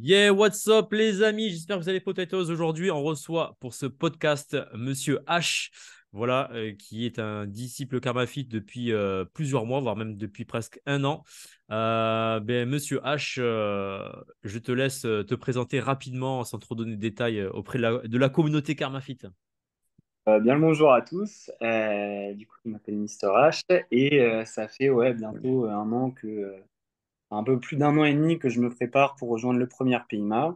Yeah, what's up les amis? J'espère que vous allez potatoes. Aujourd'hui, on reçoit pour ce podcast Monsieur H, voilà, qui est un disciple KarmaFit depuis plusieurs mois, voire même depuis presque un an. Monsieur H, je te laisse te présenter rapidement, sans trop donner de détails, auprès de la communauté KarmaFit. Bien le bonjour à tous. Du coup, je m'appelle Mister H et ça fait bientôt un an un peu plus d'un an et demi que je me prépare pour rejoindre le premier PIMA.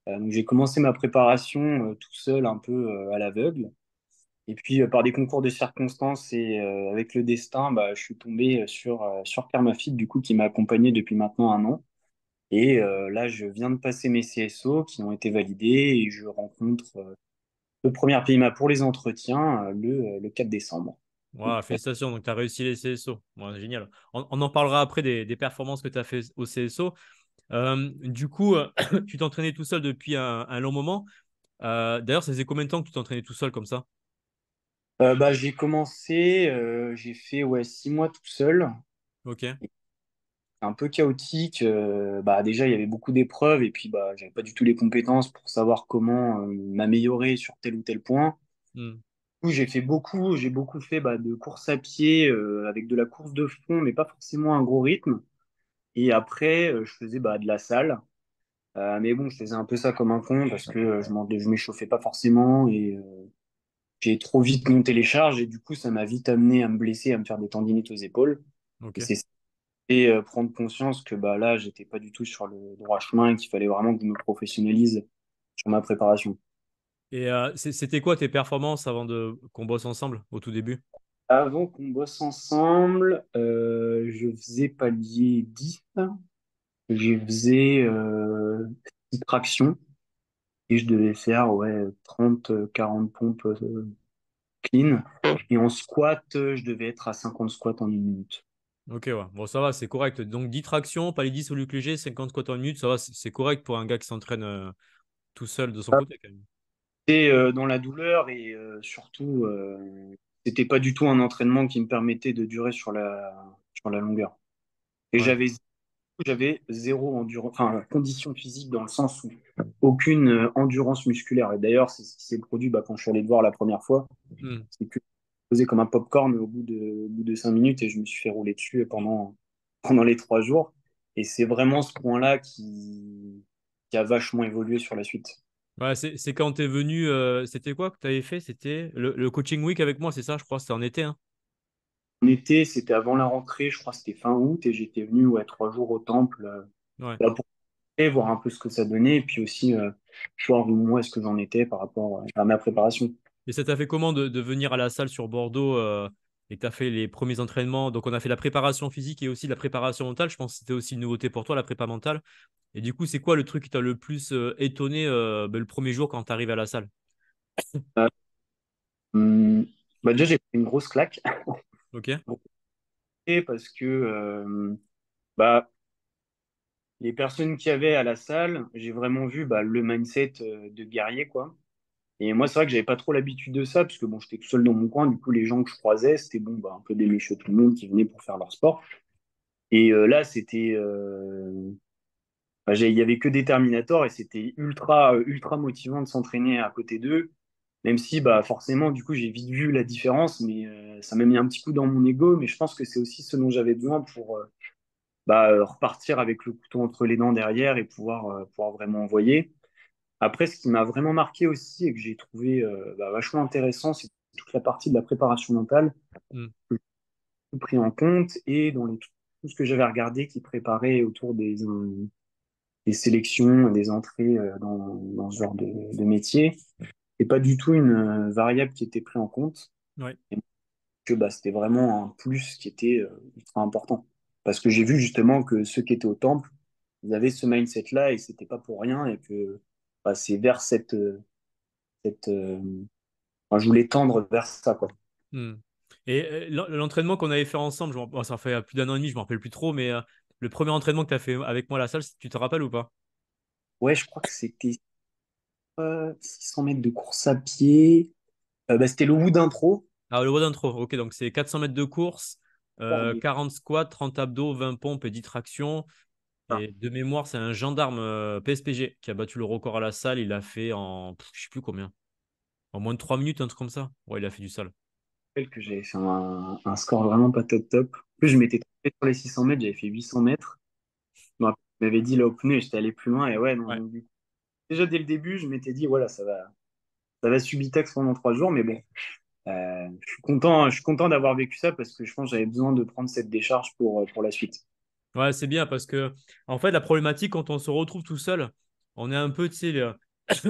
Donc j'ai commencé ma préparation tout seul, un peu à l'aveugle. Et puis par des concours de circonstances et avec le destin, je suis tombé sur KarmaFit du coup qui m'a accompagné depuis maintenant un an. Et là, je viens de passer mes CSO qui ont été validés et je rencontre le premier PIMA pour les entretiens le 4 décembre. Voilà, félicitations, donc tu as réussi les CSO. Ouais, génial. On en parlera après des performances que tu as fait au CSO. Du coup, tu t'entraînais tout seul depuis un long moment. D'ailleurs, ça faisait combien de temps que tu t'entraînais tout seul comme ça? J'ai commencé, j'ai fait 6 mois tout seul. Ok. C'est un peu chaotique. Déjà, il y avait beaucoup d'épreuves et puis j'avais pas du tout les compétences pour savoir comment m'améliorer sur tel ou tel point. Hmm. Du coup, j'ai beaucoup fait de course à pied avec de la course de fond, mais pas forcément un gros rythme. Et après, je faisais de la salle. Mais bon, je faisais un peu ça comme un con parce que je m'échauffais pas forcément et j'ai trop vite monté les charges et du coup, ça m'a vite amené à me blesser, à me faire des tendinites aux épaules. Et Ok. c'est ça. Et prendre conscience que là, j'étais pas du tout sur le droit chemin et qu'il fallait vraiment que je me professionnalise sur ma préparation. Et c'était quoi tes performances avant de qu'on bosse ensemble au tout début? Avant qu'on bosse ensemble, je faisais palier 10, je faisais 10 tractions et je devais faire 30, 40 pompes clean. Et en squat, je devais être à 50 squats en 1 minute. Ok, ouais. Bon, ça va, c'est correct. Donc 10 tractions, pas les 10 au lieu que léger, 50 squats en minute, ça va, c'est correct pour un gars qui s'entraîne tout seul de son côté quand même. J'étais dans la douleur et surtout, c'était pas du tout un entraînement qui me permettait de durer sur la longueur. Et Ouais. j'avais zéro endurance, enfin, condition physique dans le sens où aucune endurance musculaire. Et d'ailleurs, c'est ce qui s'est produit quand je suis allé te voir la première fois. Hmm. C'est que je faisais comme un popcorn au bout de 5 minutes et je me suis fait rouler dessus pendant les 3 jours. Et c'est vraiment ce point-là qui a vachement évolué sur la suite. Ouais, c'est quand t'es venu, c'était quoi que t'avais fait? C'était le coaching week avec moi, c'est ça, je crois, c'était en été, hein? En été, c'était avant la rentrée, je crois que c'était fin août, et j'étais venu 3 jours au temple Ouais. pour voir un peu ce que ça donnait, et puis aussi voir où est-ce que j'en étais par rapport à ma préparation. Et ça t'a fait comment de venir à la salle sur Bordeaux et que tu as fait les premiers entraînements? Donc, on a fait la préparation physique et aussi la préparation mentale. Je pense que c'était aussi une nouveauté pour toi, la prépa mentale. Et du coup, c'est quoi le truc qui t'a le plus étonné le premier jour quand tu arrives à la salle? Euh, hum, Déjà, j'ai pris une grosse claque, Ok. et parce que bah, les personnes qui avaient à la salle, j'ai vraiment vu le mindset de guerrier, quoi. Et moi, c'est vrai que j'avais pas trop l'habitude de ça, parce que bon, j'étais tout seul dans mon coin, du coup, les gens que je croisais, c'était un peu des méchants tout le monde qui venaient pour faire leur sport. Et là, il y avait que des Terminators et c'était ultra motivant de s'entraîner à côté d'eux. Même si, forcément, du coup, j'ai vite vu la différence, mais ça m'a mis un petit coup dans mon ego. Mais je pense que c'est aussi ce dont j'avais besoin pour repartir avec le couteau entre les dents derrière et pouvoir vraiment envoyer. Après, ce qui m'a vraiment marqué aussi et que j'ai trouvé vachement intéressant, c'est toute la partie de la préparation mentale Hmm. que j'ai tout pris en compte et tout ce que j'avais regardé qui préparait autour des sélections, des entrées dans ce genre de métier. Et pas du tout une variable qui était prise en compte. Ouais. Et que c'était vraiment un plus qui était ultra important. Parce que j'ai vu justement que ceux qui étaient au temple, ils avaient ce mindset-là et c'était pas pour rien et que c'est vers cette enfin, je voulais tendre vers ça, quoi. Hmm. Et l'entraînement qu'on avait fait ensemble, bon, ça fait plus d'un an et demi, je ne me rappelle plus trop, mais le premier entraînement que tu as fait avec moi à la salle, tu te rappelles ou pas? Ouais, je crois que c'était 600 mètres de course à pied. C'était le Wood d'intro. Ah, le WOD intro, ok, donc c'est 400 mètres de course, 40 squats, 30 abdos, 20 pompes et 10 tractions. Ah, Et de mémoire, c'est un gendarme PSPG qui a battu le record à la salle. Il l'a fait en, je sais plus combien, en moins de 3 minutes, un truc comme ça. Ouais, il a fait du sale. je rappelle que j'avais fait un score vraiment pas top top. En plus, je m'étais trompé sur les 600 mètres, j'avais fait 800 mètres. Je m'avais dit là au pneu et j'étais allé plus loin. Et ouais, non, Ouais. donc, du coup, déjà dès le début, je m'étais dit, voilà, ça va subitex pendant 3 jours. Mais bon, je suis content d'avoir vécu ça parce que je pense que j'avais besoin de prendre cette décharge pour la suite. Ouais, c'est bien parce que, en fait, la problématique, quand on se retrouve tout seul, on est un peu, tu sais,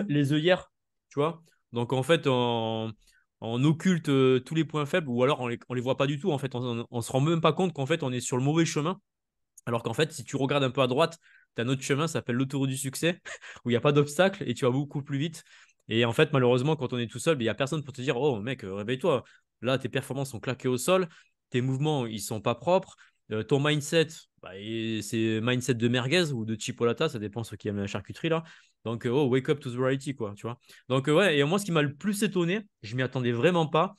les œillères, tu vois. Donc, en fait, on occulte tous les points faibles ou alors on les voit pas du tout. En fait, on se rend même pas compte qu'en fait, on est sur le mauvais chemin. Alors qu'en fait, si tu regardes un peu à droite, tu as un autre chemin, ça s'appelle l'autoroute du succès, où il n'y a pas d'obstacle et tu vas beaucoup plus vite. Et en fait, malheureusement, quand on est tout seul, il n'y a personne pour te dire, oh mec, réveille-toi. Là, tes performances sont claquées au sol, tes mouvements, ils sont pas propres. Ton mindset, bah, c'est mindset de merguez ou de chipolata, ça dépend ceux qui aiment la charcuterie là. Donc, oh, wake up to the reality, quoi, tu vois. Donc, ouais, et moi, ce qui m'a le plus étonné, je m'y attendais vraiment pas.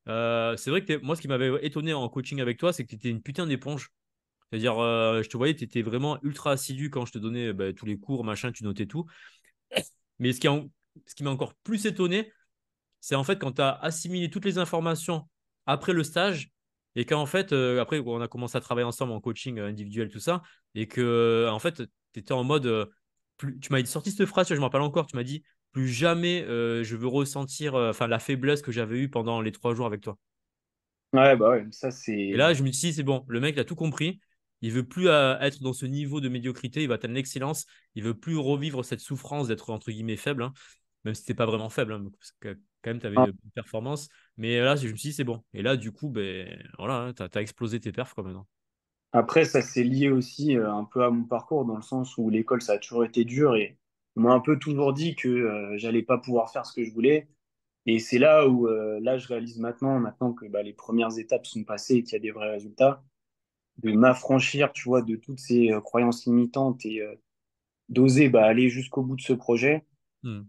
C'est vrai que moi, ce qui m'avait étonné en coaching avec toi, c'est que tu étais une putain d'éponge. C'est-à-dire, je te voyais, tu étais vraiment ultra assidu quand je te donnais bah, tous les cours, machin, tu notais tout. Mais ce qui m'a encore plus étonné, c'est en fait quand tu as assimilé toutes les informations après le stage et qu'en fait, après, on a commencé à travailler ensemble en coaching individuel, tout ça, et que, en fait, tu étais en mode. Tu m'as sorti cette phrase, je me rappelle encore, tu m'as dit plus jamais je veux ressentir enfin la faiblesse que j'avais eue pendant les 3 jours avec toi. Ouais, bah ouais, ça Et c'est. là, je me suis dit, c'est bon, le mec, il a tout compris. Il veut plus être dans ce niveau de médiocrité. Il va atteindre l'excellence. Il veut plus revivre cette souffrance d'être, entre guillemets, faible, hein. Même si t'es pas vraiment faible, hein, parce que quand même, tu avais de bonnes performances. Mais là, je me suis dit, c'est bon. Et là, du coup, ben, voilà, hein, tu as explosé tes perfs, quoi, maintenant. Après, ça s'est lié aussi un peu à mon parcours, dans le sens où l'école, ça a toujours été dur et on m'a un peu toujours dit que j'allais pas pouvoir faire ce que je voulais. Et c'est là où là, je réalise maintenant que bah, les premières étapes sont passées et qu'il y a des vrais résultats, de m'affranchir, tu vois, de toutes ces croyances limitantes et d'oser bah, aller jusqu'au bout de ce projet. Hmm.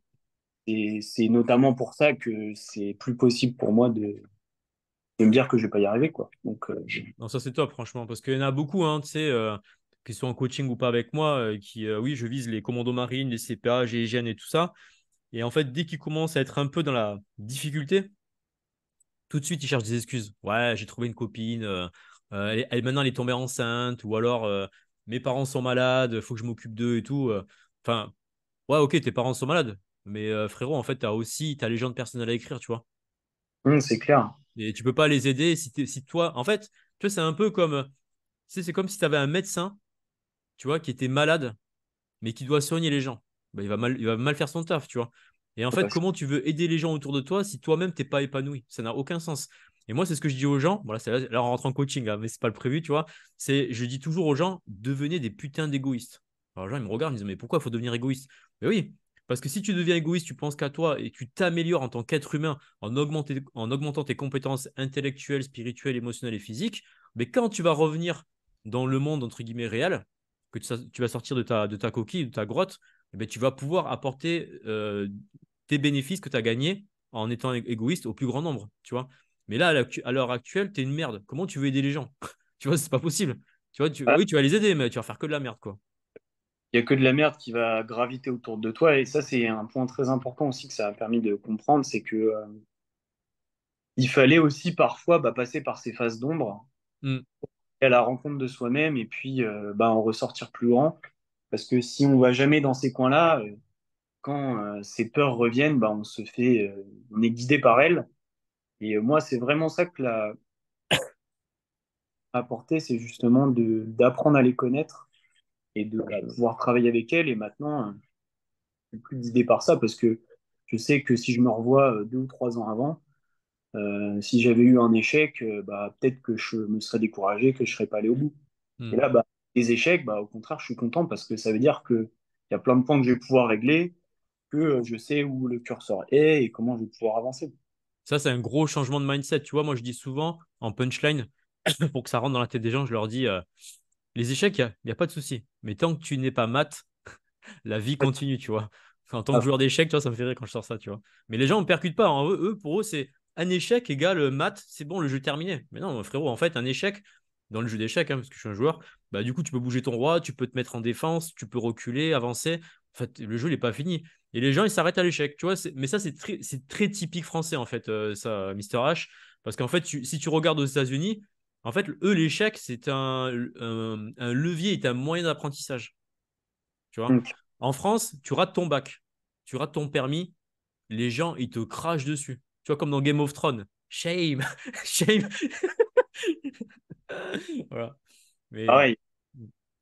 Et c'est notamment pour ça que c'est plus possible pour moi de me dire que je vais pas y arriver, quoi. Donc, Non, ça, c'est top, franchement. Parce qu'il y en a beaucoup, hein, tu sais, qui sont en coaching ou pas avec moi, qui, oui, je vise les commandos marines, les CPA, GIGN et tout ça. Et en fait, dès qu'ils commencent à être un peu dans la difficulté, tout de suite, ils cherchent des excuses. Ouais, j'ai trouvé une copine. Maintenant, elle est tombée enceinte. Ou alors, mes parents sont malades. Il faut que je m'occupe d'eux et tout. Enfin, ouais, ok, tes parents sont malades. Mais frérot, en fait, t'as les gens de personnel à écrire, tu vois. c'est clair. Et tu peux pas les aider si toi. En fait, tu vois, c'est un peu comme. Tu sais, c'est comme si tu avais un médecin, tu vois, qui était malade, mais qui doit soigner les gens. Bah, il va mal faire son taf, tu vois. Et en fait, comment tu veux aider les gens autour de toi si toi-même, t'es pas épanoui? Ça n'a aucun sens. Et moi, c'est ce que je dis aux gens. Voilà, là, on rentre en coaching, là, mais c'est pas le prévu, tu vois. Je dis toujours aux gens, devenez des putains d'égoïstes. Alors, les gens, ils me regardent, ils me disent, mais pourquoi il faut devenir égoïste? Mais oui, parce que si tu deviens égoïste, tu penses qu'à toi et tu t'améliores en tant qu'être humain en augmentant tes compétences intellectuelles, spirituelles, émotionnelles et physiques, mais quand tu vas revenir dans le monde, entre guillemets, réel, que tu vas sortir de ta coquille, de ta grotte, eh ben, tu vas pouvoir apporter tes bénéfices que tu as gagnés en étant égoïste au plus grand nombre, tu vois. Mais là, à l'heure actuelle, tu es une merde. Comment tu veux aider les gens? Tu vois, c'est pas possible. Tu vois, oui, tu vas les aider, mais tu vas faire que de la merde, quoi. Il y a que de la merde qui va graviter autour de toi. Et ça, c'est un point très important aussi que ça a permis de comprendre, c'est que il fallait aussi parfois bah, passer par ces phases d'ombre, Mm, à la rencontre de soi-même et puis bah, en ressortir plus grand. Parce que si on va jamais dans ces coins-là, quand ces peurs reviennent, bah, on est guidé par elles. Et moi, c'est vraiment ça que l'a apporté, c'est justement d'apprendre à les connaître et de bah, pouvoir travailler avec elles. Et maintenant, je suis plus guidé par ça parce que je sais que si je me revois 2 ou 3 ans avant, si j'avais eu un échec, bah, peut-être que je me serais découragé, que je serais pas allé au bout. Et mm. là, bah, les échecs, bah, au contraire, je suis content parce que ça veut dire qu'il y a plein de points que je vais pouvoir régler, que je sais où le curseur est et comment je vais pouvoir avancer. Ça, c'est un gros changement de mindset. Tu vois, moi, je dis souvent en punchline, pour que ça rentre dans la tête des gens, je leur dis les échecs, il y a pas de souci. Mais tant que tu n'es pas mat, la vie continue, tu vois. En tant que Ah, joueur d'échecs, tu vois, ça me fait rire quand je sors ça, tu vois. Mais les gens ne percutent pas, hein. Pour eux, c'est un échec égale maths, c'est bon, le jeu est terminé. Mais non, frérot, en fait, un échec, dans le jeu d'échecs, hein, parce que je suis un joueur, bah, du coup, tu peux bouger ton roi, tu peux te mettre en défense, tu peux reculer, avancer. En fait, le jeu n'est pas fini. Et les gens, ils s'arrêtent à l'échec. Tu vois, mais ça, c'est très typique français, en fait, ça, Mister H. Parce qu'en fait, si tu regardes aux États-Unis, en fait, eux, l'échec, c'est un levier et un moyen d'apprentissage. Tu vois, Ok. en France, tu rates ton bac, tu rates ton permis, les gens, ils te crachent dessus. Tu vois, comme dans Game of Thrones. Shame, shame. Voilà. Ah Mais ouais,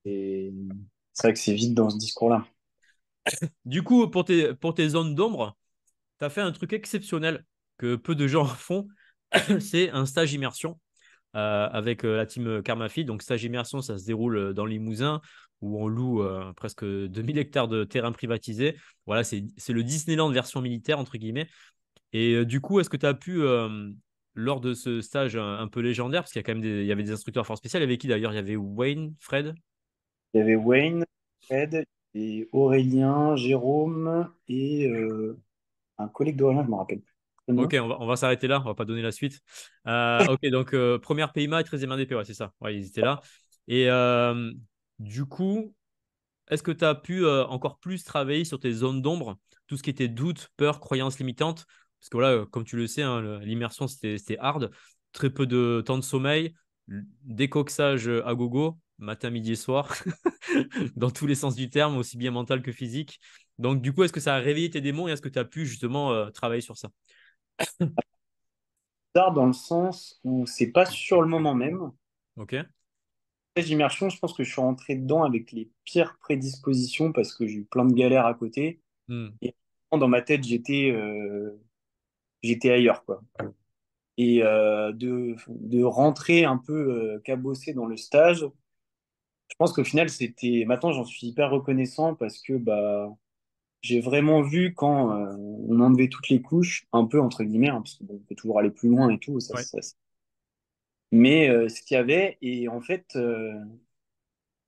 et c'est vrai que c'est vite dans ce discours-là. du coup, pour tes zones d'ombre, tu as fait un truc exceptionnel que peu de gens font. C'est un stage immersion avec la team Karmafit. Donc, stage immersion, ça se déroule dans le Limousin où on loue presque 2 000 hectares de terrain privatisé. Voilà, c'est le Disneyland version militaire, entre guillemets. Et du coup, est-ce que tu as pu, lors de ce stage un peu légendaire, parce qu'il y a quand même il y avait des instructeurs force spéciale, il y avait qui d'ailleurs? Il y avait Wayne, Fred? Il y avait Wayne, Fred, et Aurélien, Jérôme et un collègue d'Aurélien, je me rappelle plus le Ok, nom. on va s'arrêter là, on va pas donner la suite. Ok, donc première PIMA et 13e ADP, ouais, c'est ça. Ouais, ils étaient là. Et du coup, est-ce que tu as pu encore plus travailler sur tes zones d'ombre, tout ce qui était doute, peur, croyances limitantes? Parce que voilà, comme tu le sais, hein, l'immersion, c'était hard. Très peu de temps de sommeil, décoxage à gogo, matin, midi et soir, dans tous les sens du terme, aussi bien mental que physique. Donc, du coup, est-ce que ça a réveillé tes démons et est-ce que tu as pu justement travailler sur ça? Tard dans le sens où c'est pas sur le moment même. Ok. Stage immersion, je pense que je suis rentré dedans avec les pires prédispositions parce que j'ai eu plein de galères à côté. Hmm. Et dans ma tête, j'étais ailleurs, quoi. Et de rentrer un peu cabossé dans le stage, je pense qu'au final, c'était. Maintenant, j'en suis hyper reconnaissant parce que bah, j'ai vraiment vu quand on enlevait toutes les couches, un peu entre guillemets, hein, parce qu'on peut toujours aller plus loin et tout. Ouais. Mais ce qu'il y avait, et en fait,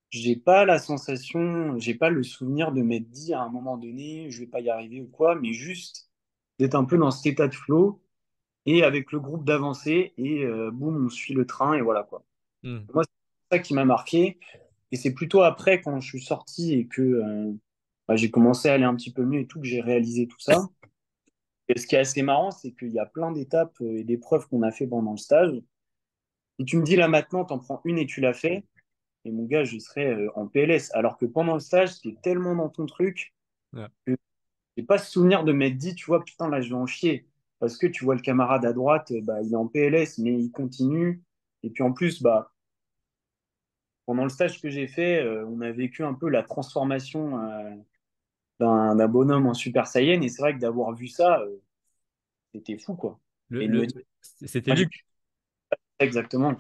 j'ai pas la sensation, j'ai pas le souvenir de m'être dit à un moment donné, je vais pas y arriver ou quoi, mais juste d'être un peu dans cet état de flow et avec le groupe d'avancer et boum, on suit le train et voilà quoi. Hmm. Moi, c'est ça qui m'a marqué. Et c'est plutôt après, quand je suis sorti et que bah, j'ai commencé à aller un petit peu mieux et tout, que j'ai réalisé tout ça. Et ce qui est assez marrant, c'est qu'il y a plein d'étapes et d'épreuves qu'on a fait pendant le stage. Et tu me dis là maintenant, t'en prends une et tu l'as fait. Et mon gars, je serais en PLS. Alors que pendant le stage, t'es tellement dans ton truc Ouais. que j'ai pas ce souvenir de m'être dit, tu vois, putain, là, je vais en chier. Parce que tu vois le camarade à droite, bah, il est en PLS, mais il continue. Et puis en plus, bah, pendant le stage que j'ai fait, on a vécu un peu la transformation d'un bonhomme en Super Saiyan. Et c'est vrai que d'avoir vu ça, c'était fou, quoi. Le, Et de me le- dire, C'était moi, j'ai Luc. exactement.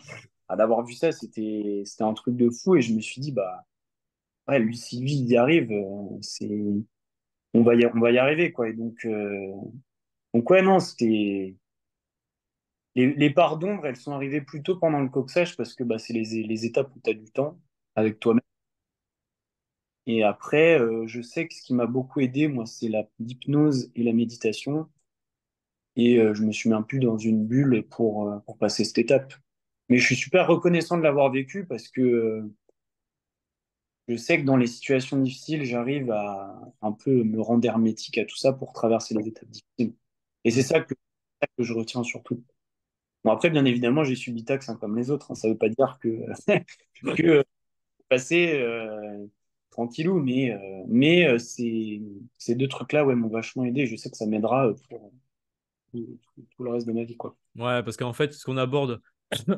Ah, d'avoir vu ça, c'était un truc de fou. Et je me suis dit, bah, ouais, lui, si lui, il y arrive, on va y arriver, quoi. Et donc ouais, non, c'était. Les parts d'ombre, elles sont arrivées plutôt pendant le coxage parce que bah, c'est les étapes où tu as du temps avec toi-même. Et après, je sais que ce qui m'a beaucoup aidé, moi, c'est l'hypnose et la méditation. Et je me suis mis un peu dans une bulle pour passer cette étape. Mais je suis super reconnaissant de l'avoir vécu parce que je sais que dans les situations difficiles, j'arrive à un peu me rendre hermétique à tout ça pour traverser les étapes difficiles. Et c'est Hmm. ça que je retiens surtout. Bon, après, bien évidemment, j'ai subi taxe hein, comme les autres, hein. Ça ne veut pas dire que passer tranquillou, mais ces deux trucs-là ouais, m'ont vachement aidé. Je sais que ça m'aidera pour tout le reste de ma vie, quoi. Ouais, parce qu'en fait, ce qu'on aborde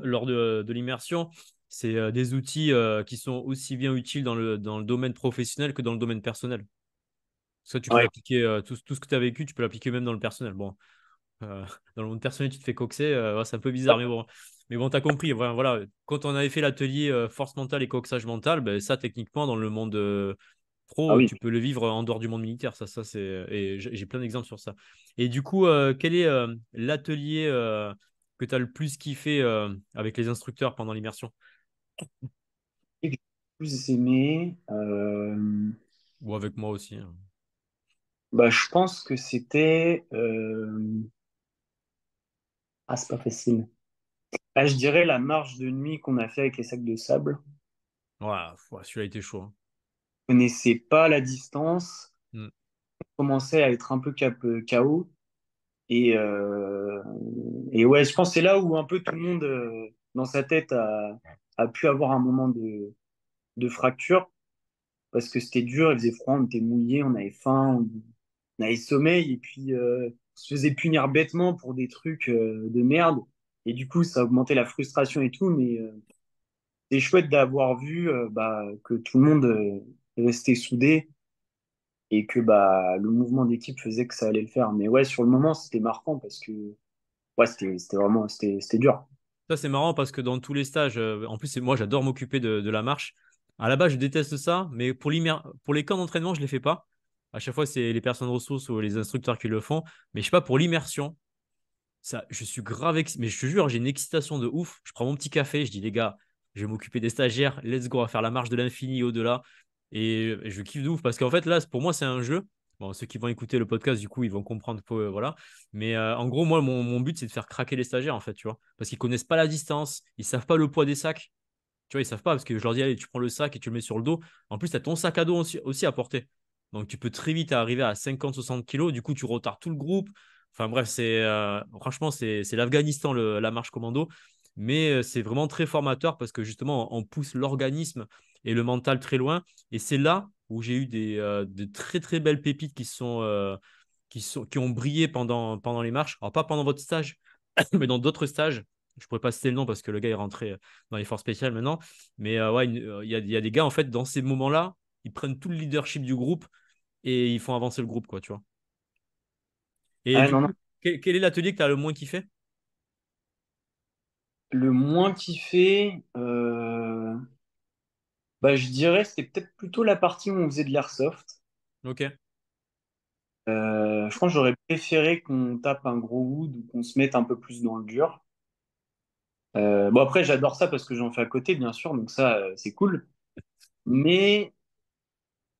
lors de l'immersion, c'est des outils qui sont aussi bien utiles dans le domaine professionnel que dans le domaine personnel. Ça, tu peux Ouais. l'appliquer, tout ce que tu as vécu, tu peux l'appliquer même dans le personnel. Bon, euh, dans le monde personnel, tu te fais coxer, ouais, c'est un peu bizarre, mais bon. Mais bon, tu as compris. Voilà, voilà. Quand on avait fait l'atelier force mentale et coxage mental, ben, ça, techniquement, dans le monde Ah pro, oui. tu peux le vivre en dehors du monde militaire. Ça c'est. Et j'ai plein d'exemples sur ça. Et du coup, quel est l'atelier que tu as le plus kiffé avec les instructeurs pendant l'immersion? Et que j'ai plus aimé, Ou avec moi aussi, hein. bah, je pense que c'était. Ah, c'est pas facile. Ah, je dirais la marche de nuit qu'on a fait avec les sacs de sable. Ouais, ouais, celui-là était chaud, hein. Je connaissais pas la distance, Mm. commençait à être un peu KO. Et, euh, et ouais, je pense que c'est là où un peu tout le monde dans sa tête a pu avoir un moment de fracture parce que c'était dur, il faisait froid, on était mouillé, on avait faim, on avait sommeil et puis on se faisait punir bêtement pour des trucs de merde. Et du coup, ça augmentait la frustration et tout, mais c'est chouette d'avoir vu que tout le monde restait soudé et que le mouvement d'équipe faisait que ça allait le faire. Mais ouais, sur le moment, c'était marquant parce que ouais, c'était vraiment c'était dur. Ça, c'est marrant parce que dans tous les stages, en plus, moi, j'adore m'occuper de la marche. À la base, je déteste ça, mais pour les camps d'entraînement, je ne les fais pas. À chaque fois, c'est les personnes ressources ou les instructeurs qui le font. Mais je sais pas, pour l'immersion, ça, je suis grave mais je te jure, j'ai une excitation de ouf. Je prends mon petit café, je dis les gars, je vais m'occuper des stagiaires, let's go, on va faire la marche de l'infini au-delà. Et je kiffe de ouf parce qu'en fait, là, pour moi, c'est un jeu. Bon, ceux qui vont écouter le podcast, du coup, ils vont comprendre. Voilà. Mais en gros, moi, mon but, c'est de faire craquer les stagiaires, en fait, tu vois. Parce qu'ils connaissent pas la distance, ils savent pas le poids des sacs. Tu vois, ils savent pas parce que je leur dis, allez, tu prends le sac et tu le mets sur le dos. En plus, tu as ton sac à dos aussi à porter. Donc, tu peux très vite arriver à 50-60 kilos. Du coup, tu retardes tout le groupe. Enfin, bref, franchement, c'est l'Afghanistan, la marche commando. Mais c'est vraiment très formateur parce que justement, on pousse l'organisme et le mental très loin. Et c'est là où j'ai eu de très, très belles pépites qui ont brillé pendant les marches. Alors, pas pendant votre stage, mais dans d'autres stages. Je pourrais pas citer le nom parce que le gars est rentré dans les forces spéciales maintenant. Mais ouais, il y a des gars, en fait, dans ces moments-là, ils prennent tout le leadership du groupe et ils font avancer le groupe, quoi, tu vois. Et Ah, du non, non. coup, quel est l'atelier que tu as le moins kiffé? Le moins kiffé, je dirais c'était peut-être plutôt la partie où on faisait de l'airsoft. Ok. Je pense que j'aurais préféré qu'on tape un gros wood ou qu'on se mette un peu plus dans le dur. Bon après j'adore ça parce que j'en fais à côté bien sûr, donc ça c'est cool. Mais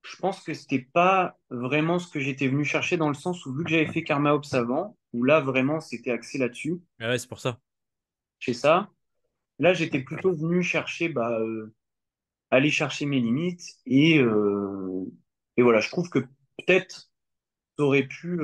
je pense que c'était pas vraiment ce que j'étais venu chercher dans le sens où vu que j'avais fait Karma Ops avant, où là vraiment c'était axé là-dessus, Ouais, c'est pour ça. chez ça. Là j'étais plutôt venu chercher aller chercher mes limites et voilà, je trouve que peut-être ça aurait pu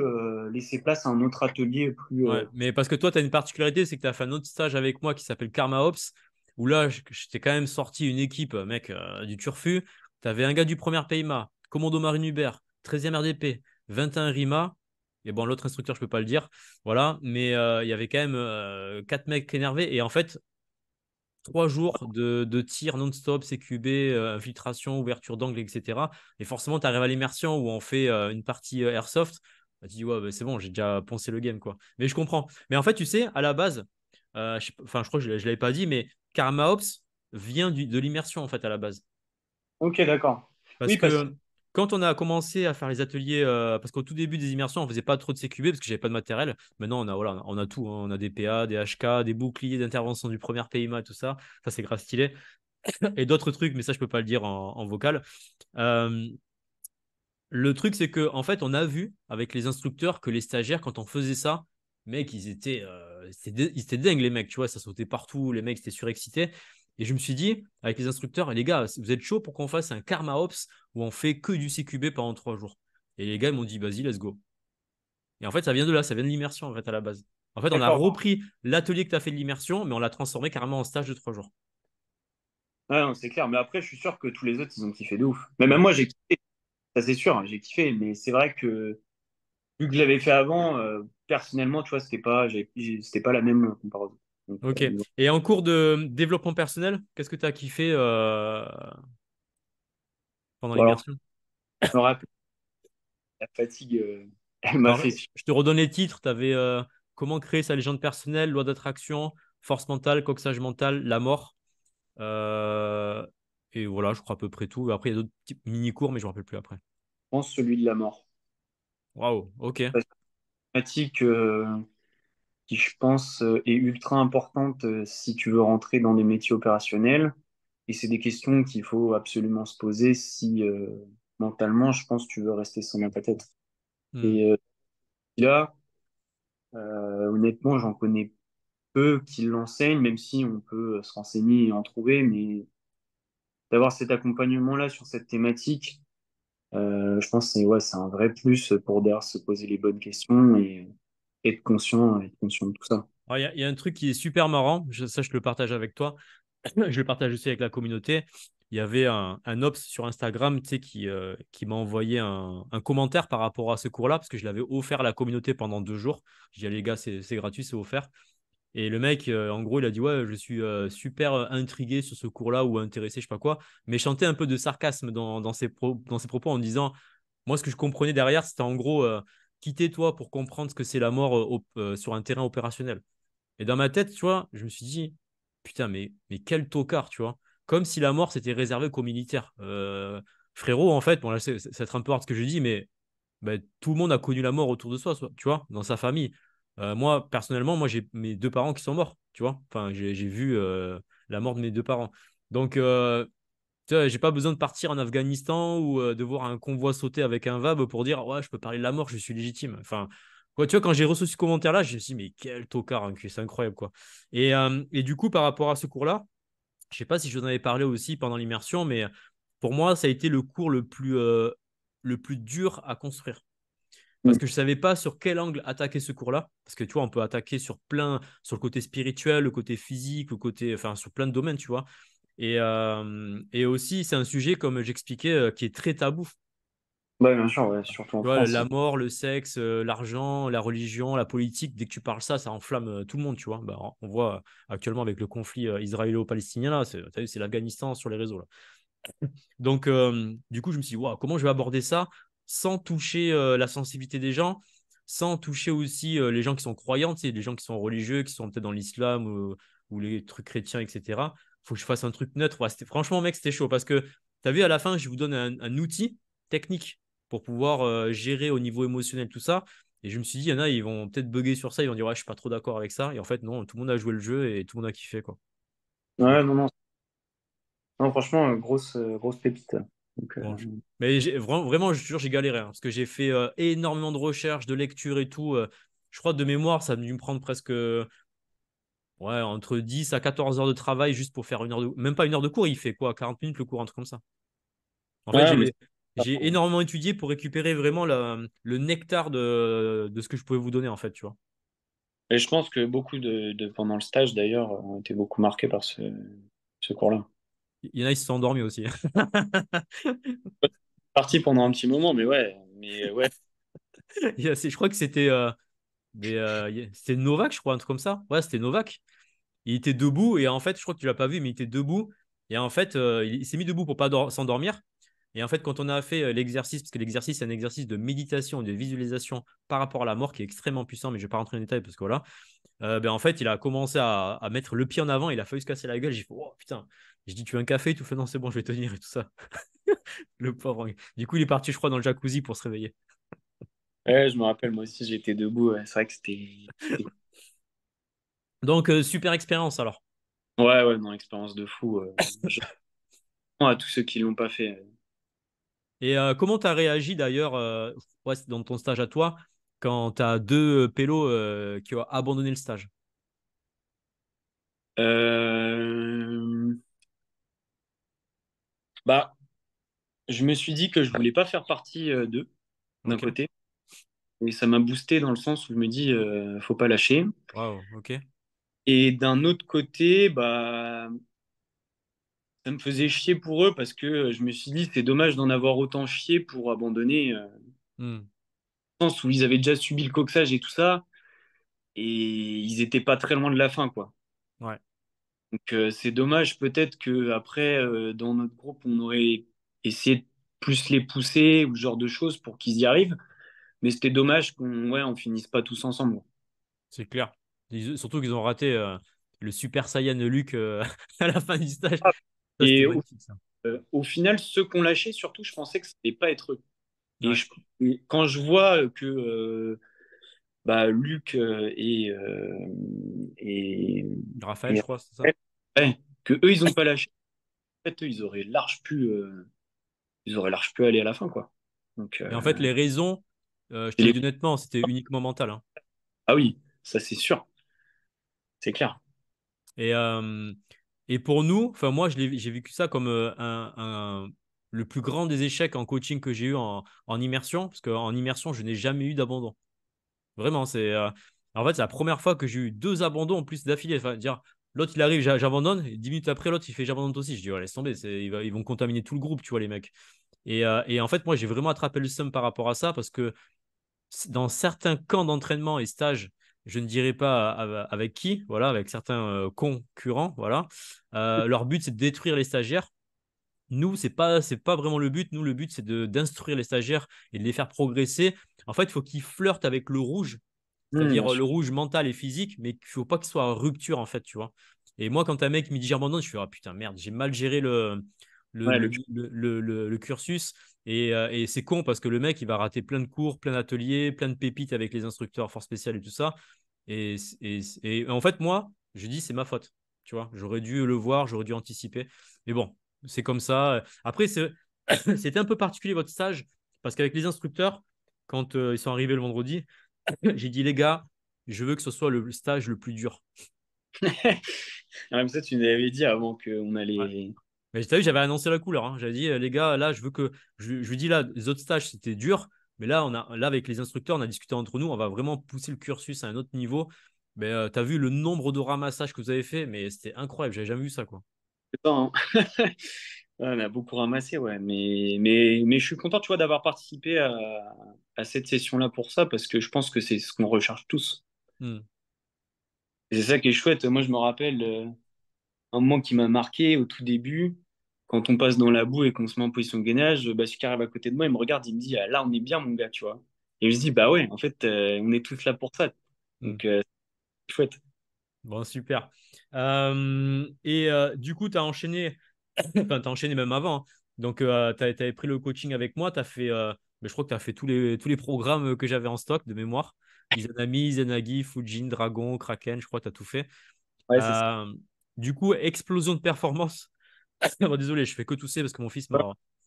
laisser place à un autre atelier plus. Ouais, mais parce que toi, tu as une particularité, c'est que tu as fait un autre stage avec moi qui s'appelle Karma Ops, où là, je t'ai quand même sorti une équipe, mec, du Turfu. Tu avais un gars du premier PIMA, Commando Marine Hubert, 13e RDP, 21 RIMA. Et bon, l'autre instructeur, je peux pas le dire. Voilà, mais il y avait quand même 4 mecs énervés. Et en fait, 3 jours de tir non-stop, CQB, infiltration, ouverture d'angle, etc. Et forcément, tu arrives à l'immersion où on fait une partie airsoft. Tu te dis, ouais, bah, c'est bon, j'ai déjà poncé le game, quoi. Mais je comprends. Mais en fait, tu sais, à la base, enfin, je crois que je ne l'avais pas dit, mais Karma Ops vient de l'immersion, en fait, à la base. Ok, d'accord. Parce Oui, parce que que quand on a commencé à faire les ateliers, parce qu'au tout début des immersions, on faisait pas trop de CQB parce que j'avais pas de matériel. Maintenant, voilà, on a tout, hein. On a des PA, des HK, des boucliers d'intervention du premier PIMA, tout ça. Ça, c'est grave stylé. Et d'autres trucs, mais ça, je peux pas le dire en vocal. Euh, le truc, c'est que en fait, on a vu avec les instructeurs que les stagiaires, quand on faisait ça, mec, ils étaient dingues, les mecs, tu vois, ça sautait partout, les mecs étaient surexcités. Et je me suis dit, avec les instructeurs, les gars, vous êtes chaud pour qu'on fasse un Karma Ops où on fait que du CQB pendant 3 jours. Et les gars, ils m'ont dit, vas-y, let's go. Et en fait, ça vient de là, ça vient de l'immersion, en fait, à la base. En fait, on a d'accord. repris l'atelier que tu as fait de l'immersion, mais on l'a transformé carrément en stage de 3 jours. Ouais, non, c'est clair. Mais après, je suis sûr que tous les autres, ils ont kiffé de ouf. Mais même Ouais. moi, j'ai kiffé. Ça, c'est sûr, hein, j'ai kiffé. Mais c'est vrai que vu que je l'avais fait avant, personnellement, tu vois, c'était pas la même comparaison. Donc, Ok. Et en cours de développement personnel, qu'est-ce que tu as kiffé pendant bon, alors, l'immersion? je me rappelle, la fatigue, elle m'a Alors, fait. je te redonne les titres. Tu avais comment créer sa légende personnelle, loi d'attraction, force mentale, coxage mental, la mort. Euh, et voilà, je crois à peu près tout. Après, il y a d'autres petits mini-cours, mais je ne me rappelle plus après. Je pense celui de la mort. Waouh, ok. Parce que la thématique qui, je pense, est ultra importante si tu veux rentrer dans des métiers opérationnels. Et c'est des questions qu'il faut absolument se poser si mentalement, je pense, tu veux rester sans la tête. Hmm. Et là, honnêtement, j'en connais peu qui l'enseignent, même si on peut se renseigner et en trouver, mais d'avoir cet accompagnement-là sur cette thématique, je pense que c'est ouais, c'est un vrai plus pour derrière se poser les bonnes questions et être conscient de tout ça. Alors, il y a un truc qui est super marrant, ça je le partage avec toi, je le partage aussi avec la communauté. Il y avait un Ops sur Instagram, tu sais, qui m'a envoyé un commentaire par rapport à ce cours-là, parce que je l'avais offert à la communauté pendant 2 jours. Je dis, les gars, c'est gratuit, c'est offert. Et le mec, en gros, il a dit, ouais, je suis super intrigué sur ce cours-là ou intéressé, je sais pas quoi, mais chantait un peu de sarcasme dans ses propos en disant, moi, ce que je comprenais derrière, c'était en gros, quitter toi pour comprendre ce que c'est la mort sur un terrain opérationnel. Et dans ma tête, tu vois, je me suis dit, putain, mais quel tocard, tu vois. Comme si la mort, c'était réservé qu'aux militaires. Frérot, en fait, bon, là, c'est un peu hard ce que je dis, mais tout le monde a connu la mort autour de soi, tu vois, dans sa famille. Moi, personnellement, moi, j'ai mes 2 parents qui sont morts, tu vois. Enfin, j'ai vu la mort de mes 2 parents. Donc, tu vois, j'ai pas besoin de partir en Afghanistan ou de voir un convoi sauter avec un VAB pour dire, ouais, je peux parler de la mort, je suis légitime. Enfin, quoi, tu vois, quand j'ai reçu ce commentaire-là, je me suis dit, mais quel tocard, hein, c'est incroyable, quoi. Et du coup, par rapport à ce cours-là, je sais pas si je vous en avais parlé aussi pendant l'immersion, mais pour moi, ça a été le cours le plus dur à construire. Parce Mm. que je ne savais pas sur quel angle attaquer ce cours-là. Parce que tu vois, on peut attaquer sur le côté spirituel, le côté physique, enfin, sur plein de domaines, tu vois. Et aussi, c'est un sujet, comme j'expliquais, qui est très tabou. Ouais, bien sûr, ouais, surtout en Tu vois, France. la mort, le sexe, l'argent, la religion, la politique, dès que tu parles ça enflamme tout le monde, tu vois. Bah, on voit actuellement avec le conflit israélo-palestinien, là, t'as vu, c'est l'Afghanistan sur les réseaux, là. Donc, du coup, je me suis dit, waouh, comment je vais aborder ça sans toucher la sensibilité des gens, sans toucher aussi les gens qui sont croyants, tu sais, les gens qui sont religieux, qui sont peut-être dans l'islam ou les trucs chrétiens, etc. Il faut que je fasse un truc neutre. Ouais, franchement, mec, c'était chaud parce que tu as vu, à la fin, je vous donne un outil technique pour pouvoir gérer au niveau émotionnel tout ça. Et je me suis dit, il y en a, ils vont peut-être bugger sur ça, ils vont dire, ouais, je suis pas trop d'accord avec ça. Et en fait, non, tout le monde a joué le jeu et tout le monde a kiffé, quoi. Ouais, non, non, non, franchement, grosse pépite. Donc, Bon, mais vraiment, je te jure, j'ai galéré, hein, parce que j'ai fait énormément de recherches, de lectures et tout. Je crois de mémoire, ça a dû me prendre presque ouais, entre 10 à 14 heures de travail juste pour faire même pas 1 heure de cours, il fait quoi, 40 minutes le cours, un truc comme ça. En fait, ouais, mais j'ai énormément étudié pour récupérer vraiment le nectar de ce que je pouvais vous donner, en fait, tu vois. et je pense que beaucoup pendant le stage d'ailleurs ont été beaucoup marqués par ce cours-là. Il y en a, ils se sont endormis aussi. Parti pendant un petit moment, mais ouais. Je crois que c'était Novak, je crois, un truc comme ça. Ouais, c'était Novak. Il était debout et en fait, je crois que tu l'as pas vu, mais il était debout. Et en fait, il s'est mis debout pour pas s'endormir. Et en fait, quand on a fait l'exercice, parce que l'exercice, c'est un exercice de méditation, de visualisation par rapport à la mort qui est extrêmement puissant, mais je ne vais pas rentrer en détail parce que voilà, en fait, il a commencé à mettre le pied en avant, il a failli se casser la gueule. J'ai fait, oh putain, je dis, tu veux un café? Tout fait, non, c'est bon, je vais tenir et tout ça. Le pauvre. Du coup, il est parti, je crois, dans le jacuzzi pour se réveiller. Ouais, je me rappelle, moi aussi, j'étais debout. Ouais. C'est vrai que Donc, super expérience alors. Ouais, ouais, non, expérience de fou. Je à tous ceux qui l'ont pas fait. Et comment tu as réagi d'ailleurs ouais, dans ton stage à toi quand tu as deux pélos qui ont abandonné le stage? Euh, Bah, je me suis dit que je voulais pas faire partie d'eux, d'un Ok. côté. Et ça m'a boosté dans le sens où je me dis, faut pas lâcher. Waouh, ok. Et d'un autre côté, bah, ça me faisait chier pour eux parce que je me suis dit, c'est dommage d'en avoir autant chié pour abandonner, Hmm. dans le sens où ils avaient déjà subi le coxage et tout ça, et ils étaient pas très loin de la fin, quoi. Ouais, Donc c'est dommage, peut-être que après, dans notre groupe, on aurait essayé de plus les pousser ou ce genre de choses pour qu'ils y arrivent, mais c'était dommage qu'on ouais, on finisse pas tous ensemble. c'est clair. Surtout qu'ils ont raté le Super Saiyan Luke à la fin du stage. Ça, c'était Et magnifique, ça. au final, ceux qu'on lâchait, surtout, je pensais que ça allait pas être eux. Et, Ouais. et quand je vois que bah, Luc et, Raphaël, et je crois, c'est ça. ouais, que eux, ils ont pas lâché. En fait, eux, ils auraient large pu aller à la fin, quoi. Donc, Et en fait, les raisons, je et te le les- dis honnêtement, c'était uniquement mental, hein. ah oui, ça c'est sûr, c'est clair. Et, euh, Et pour nous, enfin moi, j'ai vécu ça comme le plus grand des échecs en coaching que j'ai eu en immersion, parce qu'en immersion, je n'ai jamais eu d'abandon. Vraiment, en fait, c'est la première fois que j'ai eu deux abandons en plus d'affilée. Enfin, dire, l'autre, il arrive, j'abandonne, et 10 minutes après, l'autre, il fait j'abandonne aussi. Je dis, ouais, laisse tomber, ils vont contaminer tout le groupe, tu vois, les mecs. Et en fait, moi, j'ai vraiment attrapé le seum par rapport à ça, parce que dans certains camps d'entraînement et stages, je ne dirais pas avec qui, voilà, avec certains concurrents, voilà. Leur but, c'est de détruire les stagiaires. Nous, c'est pas vraiment le but. Nous, le but, c'est d'instruire les stagiaires et de les faire progresser. En fait, il faut qu'ils flirtent avec le rouge, Bien c'est-à-dire le sûr. rouge mental et physique, mais il ne faut pas qu'il soit en rupture, en fait, tu vois. Et moi, quand un mec me dit j'abandonne, je fais ah putain, merde, j'ai mal géré Ouais, le cursus. Et c'est con parce que le mec, il va rater plein de cours, plein d'ateliers, plein de pépites avec les instructeurs force spéciale et tout ça. Et en fait, moi, je dis c'est ma faute. Tu vois, j'aurais dû le voir, j'aurais dû anticiper. Mais bon, c'est comme ça. Après, c'était un peu particulier votre stage parce qu'avec les instructeurs, quand ils sont arrivés le vendredi, j'ai dit les gars, je veux que ce soit le stage le plus dur. Comme ça, tu nous avais dit avant qu'on Ouais. allait. Mais t'as vu, j'avais annoncé la couleur, hein. J'avais dit les gars, là, je veux que. Je lui dis là, les autres stages, c'était dur. Mais là, là, avec les instructeurs, on a discuté entre nous. On va vraiment pousser le cursus à un autre niveau. Mais t'as vu le nombre de ramassages que vous avez fait, mais c'était incroyable. J'avais jamais vu ça, quoi. C'est ça, hein. Ouais, on a beaucoup ramassé, ouais. Mais je suis content, tu vois, d'avoir participé à cette session-là pour ça, parce que je pense que c'est ce qu'on recherche tous. Hmm. Et c'est ça qui est chouette. Moi, je me rappelle un moment qui m'a marqué au tout début, quand on passe dans la boue et qu'on se met en position de gainage, bah, celui qui arrive à côté de moi, il me regarde, il me dit, ah, là, on est bien, mon gars, tu vois. Et je me dis, bah ouais, en fait, on est tous là pour ça. Hmm. Donc, c'est chouette. Bon, super. Du coup, tu as enchaîné, enfin, tu as enchaîné même avant, hein. Donc, tu avais pris le coaching avec moi. Mais je crois que tu as fait tous les programmes que j'avais en stock de mémoire. Izanami, Zenagi, Fujin, Dragon, Kraken, je crois que tu as tout fait. Ouais, c'est ça. Euh, du coup, explosion de performance. Bon, désolé, je fais que tousser parce que mon fils Ouais,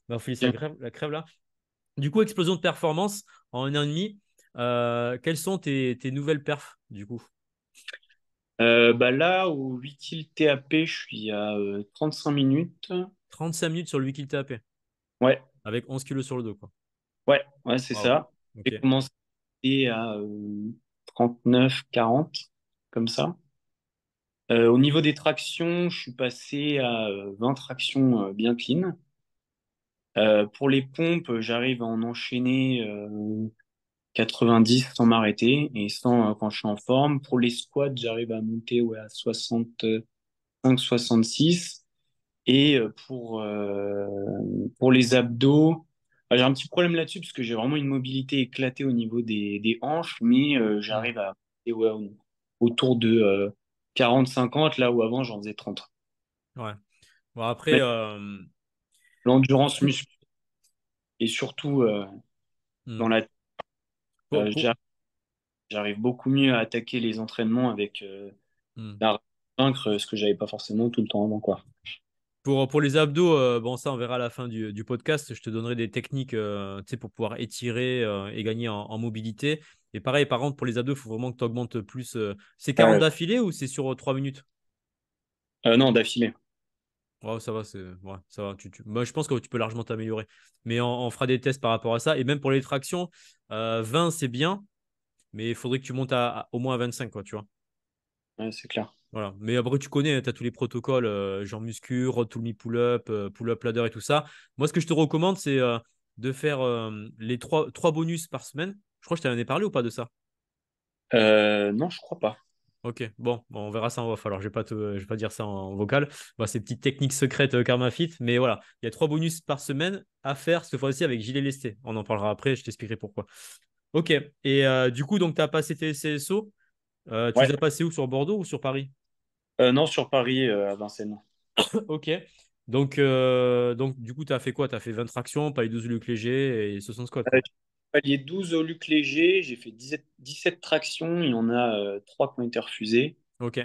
m'a fait bien. la crève là. Du coup, explosion de performance en 1 an et demi. Quelles sont tes nouvelles perfs, du coup? Bah là, au 8 kills TAP, je suis à 35 minutes. 35 minutes sur le 8 qu'il t'a tapé, Ouais, avec 11 kilos sur le dos, quoi. ouais, c'est Waouh. ça. Ok. J'ai commencé à 39, 40, comme ça. Au niveau des tractions, je suis passé à 20 tractions bien clean. Pour les pompes, j'arrive à en enchaîner 90 sans m'arrêter et 100 quand je suis en forme. Pour les squats, j'arrive à monter ouais, à 65, 66. Et pour les abdos, j'ai un petit problème là-dessus parce que j'ai vraiment une mobilité éclatée au niveau des hanches, mais Hmm. j'arrive à et ouais, autour de 40-50, là où avant j'en faisais 30. Ouais. Bon, après, Mais l'endurance musculaire et surtout hmm. dans la Pour, pour- j'arrive j'arrive beaucoup mieux à attaquer les entraînements avec hmm. la vaincre ce que j'avais pas forcément tout le temps avant, quoi. Pour les abdos, bon, ça, on verra à la fin du podcast. Je te donnerai des techniques tu sais, pour pouvoir étirer et gagner en mobilité. Et pareil, par contre, pour les abdos, il faut vraiment que tu augmentes plus. C'est 40 Ouais. d'affilée ou c'est sur 3 minutes? Non, d'affilée. Ouais, ça va, ouais, ça va. Moi, je pense que tu peux largement t'améliorer. Mais on fera des tests par rapport à ça. Et même pour les tractions, 20, c'est bien, mais il faudrait que tu montes au moins à 25, quoi, tu vois. Ouais, c'est clair. Voilà. Mais après, tu connais, tu as tous les protocoles, genre muscu, road to me pull-up, pull-up ladder et tout ça. Moi, ce que je te recommande, c'est de faire les trois bonus par semaine. Je crois que je t'en ai parlé ou pas de ça? Non, je crois pas. Ok, bon, on verra ça en off. Alors, je vais pas dire ça en vocal. Bon, c'est petites techniques secrètes Karma Fit. Mais voilà, il y a 3 bonus par semaine à faire cette fois-ci avec gilet lesté. On en parlera après, je t'expliquerai pourquoi. Ok, et du coup, donc, tu as passé tes CSO. Tu les Ouais. as passés où, sur Bordeaux ou sur Paris? Non, sur Paris, à Vincennes. Ok. Donc, du coup, tu as fait quoi? Tu as fait 20 tractions, pas les 12 lucs légers et 60 squats, quoi. J'ai palier 12 au luc léger, j'ai fait 17 tractions, il y en a 3 qui ont été refusées. Ok.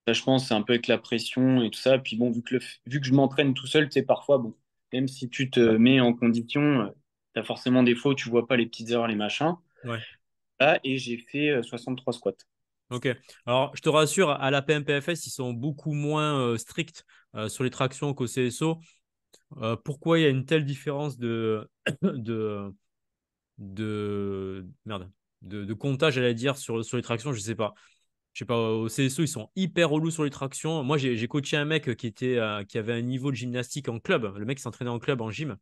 Ça, je pense, c'est un peu avec la pression et tout ça. Puis bon, vu que je m'entraîne tout seul, tu sais, parfois, bon, même si tu te mets en condition, tu as forcément des fois où tu vois pas les petites erreurs, les machins. Ouais. Là, et j'ai fait 63 squats. Ok. Alors, je te rassure, à la PMPFS, ils sont beaucoup moins stricts sur les tractions qu'au CSO. Pourquoi il y a une telle différence de, merde, de comptage, j'allais dire, sur les tractions, je sais pas. Je sais pas, au CSO, ils sont hyper relous sur les tractions. Moi, j'ai coaché un mec qui avait un niveau de gymnastique en club. Le mec s'entraînait en club, en gym,